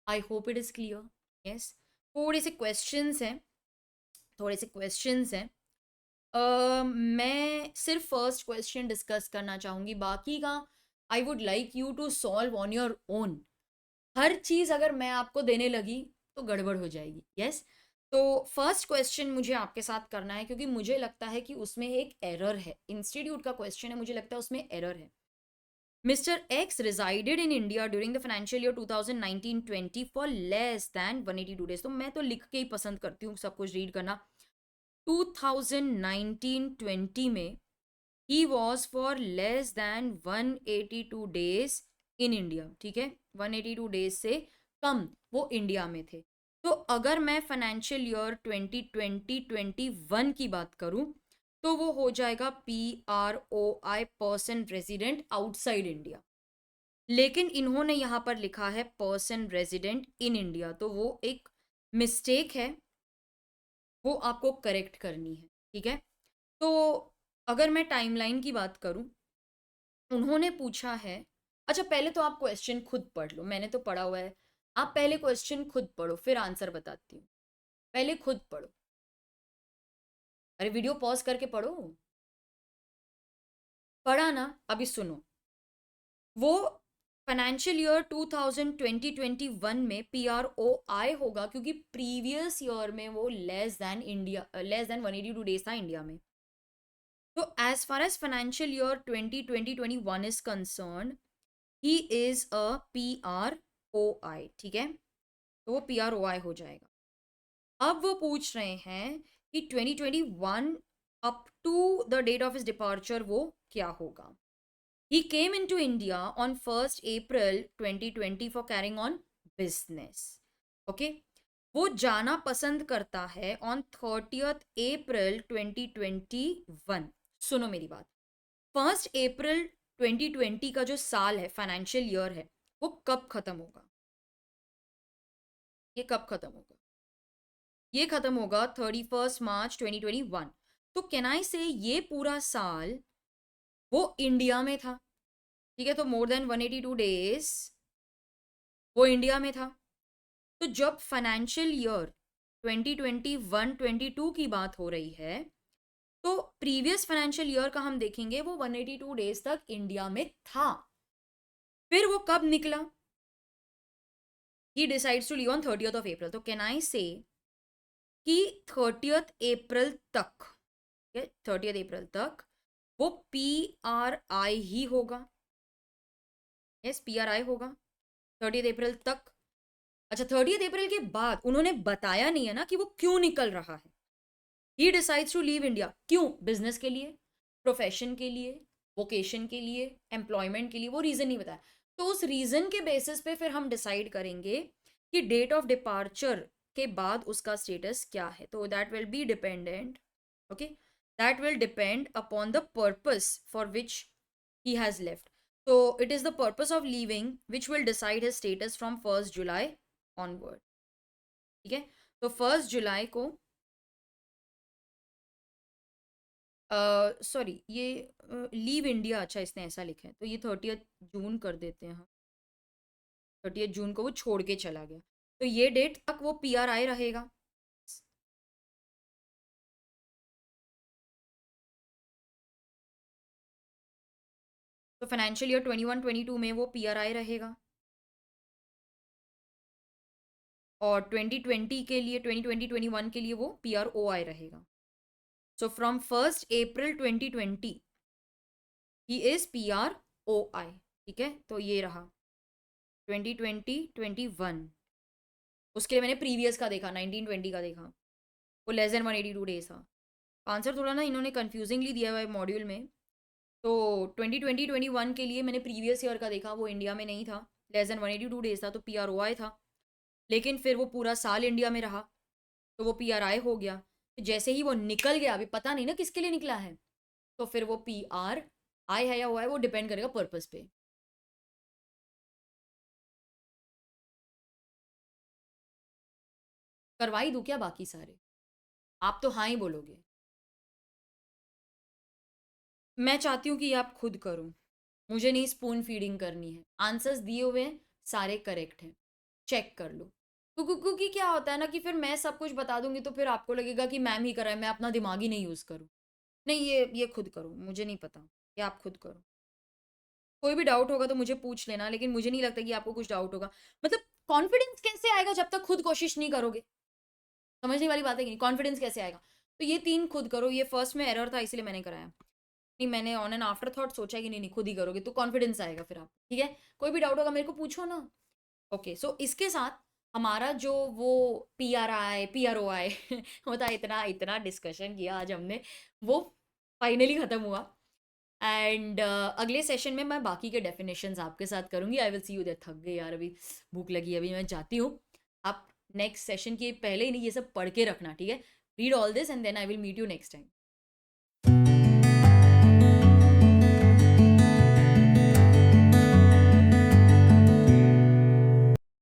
I hope it is clear. Yes. थोड़े से क्वेश्चंस हैं, थोड़े से क्वेश्चंस हैं। मैं सिर्फ फर्स्ट क्वेश्चन डिस्कस करना चाहूँगी, बाकी का I would like you to solve on your own. हर चीज़ अगर मैं आपको देने लगी तो गड़बड़ हो जाएगी। यस। तो फर्स्ट क्वेश्चन मुझे आपके साथ करना है, क्योंकि मुझे लगता है कि उसमें एक एरर है। इंस्टीट्यूट का क्वेश्चन है, मुझे लगता है उसमें एरर है। Mister x resided in India during the financial year 2019-20 for less than 182 days. तो मैं तो लिख के ही पसंद करती हूँ सब कुछ रीड करना। 2019-20 में ही was for less than 182 days in India. ठीक है, 182 डेज से कम वो इंडिया में थे। तो अगर मैं फाइनेंशियल ईयर 2020-21 की बात करूं, तो वो हो जाएगा PROI, person resident outside India. लेकिन इन्होंने यहां पर लिखा है पर्सन रेजिडेंट इन इंडिया, तो वो एक मिस्टेक है, वो आपको करेक्ट करनी है। ठीक है। तो अगर मैं टाइमलाइन की बात करूं, उन्होंने पूछा है, अच्छा पहले तो आप क्वेश्चन खुद पढ़ लो, मैंने तो पढ़ा हुआ है। आप पहले क्वेश्चन खुद पढ़ो, फिर आंसर बताती हूँ। पहले खुद पढ़ो। अरे वीडियो पॉज करके पढ़ो। पढ़ा ना? अभी सुनो। वो फाइनेंशियल ईयर 2020-21 में PROI होगा, क्योंकि प्रीवियस ईयर में वो less than India, less than 182 days था इंडिया में। तो as far as financial year 2020-21 is concern, he is a PROI। ठीक है, तो वो PROI हो जाएगा। अब वो पूछ रहे हैं कि 2021 up to the date of his departure वो क्या होगा। He came in to India on 1 April 2020 for carrying on business. Okay. वो जाना पसंद करता है ऑन 30 April 2021। सुनो मेरी बात। 1 April 2020 का जो साल है, फाइनेंशियल ईयर है, वो कब खत्म होगा? ये कब खत्म होगा? ये खत्म होगा 31 March 2021। तो कैन आई से ये पूरा साल वो इंडिया में था। ठीक है, तो मोर देन 182 डेज वो इंडिया में था। तो जब फाइनेंशियल ईयर 2021-22 की बात हो रही है, तो प्रीवियस फाइनेंशियल ईयर का हम देखेंगे, वो 182 डेज तक इंडिया में था। फिर वो कब निकला? He decides to leave on 30th of April। तो कैन आई से कि 30th April तक, 30th April तक वो PRI ही होगा। यस, PRI होगा 30th April तक। अच्छा, 30th April के बाद उन्होंने बताया नहीं है ना कि वो क्यों निकल रहा है। He decides to leave India, क्यों? बिजनेस के लिए, प्रोफेशन के लिए, वोकेशन के लिए, एम्प्लॉयमेंट के लिए, वो रीजन नहीं बताया। तो उस रीजन के बेसिस पे फिर हम डिसाइड करेंगे कि डेट ऑफ डिपार्चर के बाद उसका स्टेटस क्या है। तो that will be dependent, okay, that will depend upon the purpose for which he has left. So it is the purpose of leaving which will decide his status from 1st July onward. ठीक है, तो 1st जुलाई को sorry ये leave India, अच्छा इसने ऐसा लिखा है, तो ये 30 जून कर देते हैं हम। 30 जून को वो छोड़ के चला गया, तो ये डेट तक वो PRI रहेगा। तो फाइनेंशियल ईयर 21-22 में वो PRI रहेगा, और 2020 के लिए 2020-21 के लिए वो PROI रहेगा। So from 1 April 2020 he is PROI। ठीक है, तो ये रहा 2020-21। उसके लिए मैंने प्रीवियस का देखा, 1920 का देखा, वो लेस देन 182 डेज था। आंसर थोड़ा ना इन्होंने कंफ्यूजिंगली दिया हुआ है मॉड्यूल में। तो 2020-21 के लिए मैंने प्रीवियस ईयर का देखा, वो इंडिया में नहीं था, लेस देन 182 डेज था, तो PROI था। लेकिन फिर वो पूरा साल इंडिया में रहा, तो वो PRI हो गया। तो जैसे ही वो निकल गया, अभी पता नहीं ना किसके लिए निकला है, तो फिर वो PRI है या हुआ है, वो डिपेंड करेगा पर्पस पे। करवाई दूं क्या बाकी सारे? आप तो हाँ ही बोलोगे। मैं चाहती हूँ कि आप खुद करो, मुझे नहीं स्पून फीडिंग करनी है। आंसर्स दिए हुए हैं, सारे करेक्ट हैं, चेक कर लो। क्योंकि क्या होता है ना कि फिर मैं सब कुछ बता दूंगी तो फिर आपको लगेगा कि मैम ही कराए, मैं अपना दिमाग ही नहीं यूज़ करूँ। नहीं, ये खुद करो, मुझे नहीं पता, ये आप खुद करो। कोई भी डाउट होगा तो मुझे पूछ लेना, लेकिन मुझे नहीं लगता कि आपको कुछ डाउट होगा। मतलब कॉन्फिडेंस कैसे आएगा जब तक खुद कोशिश नहीं करोगे? समझने वाली बात है कि नहीं, कॉन्फिडेंस कैसे आएगा? तो ये 3 खुद करो। ये फर्स्ट में एरर था इसलिए मैंने कराया, नहीं मैंने ऑन एन आफ्टर थॉट सोचा कि नहीं नहीं खुद ही करोगे तो कॉन्फिडेंस आएगा फिर आप। ठीक है, कोई भी डाउट होगा मेरे को पूछो ना। ओके, सो इसके साथ हमारा जो वो PRI PROI होता है, इतना इतना डिस्कशन किया आज हमने, वो फाइनली ख़त्म हुआ। एंड अगले सेशन में मैं बाकी के डेफिनेशंस आपके साथ करूंगी। I will see you there. थक गई यार, अभी भूख लगी, अभी मैं जाती हूँ। आप नेक्स्ट सेशन के पहले ही नहीं ये सब पढ़ के रखना, ठीक है? Read all this and then I will meet you next time.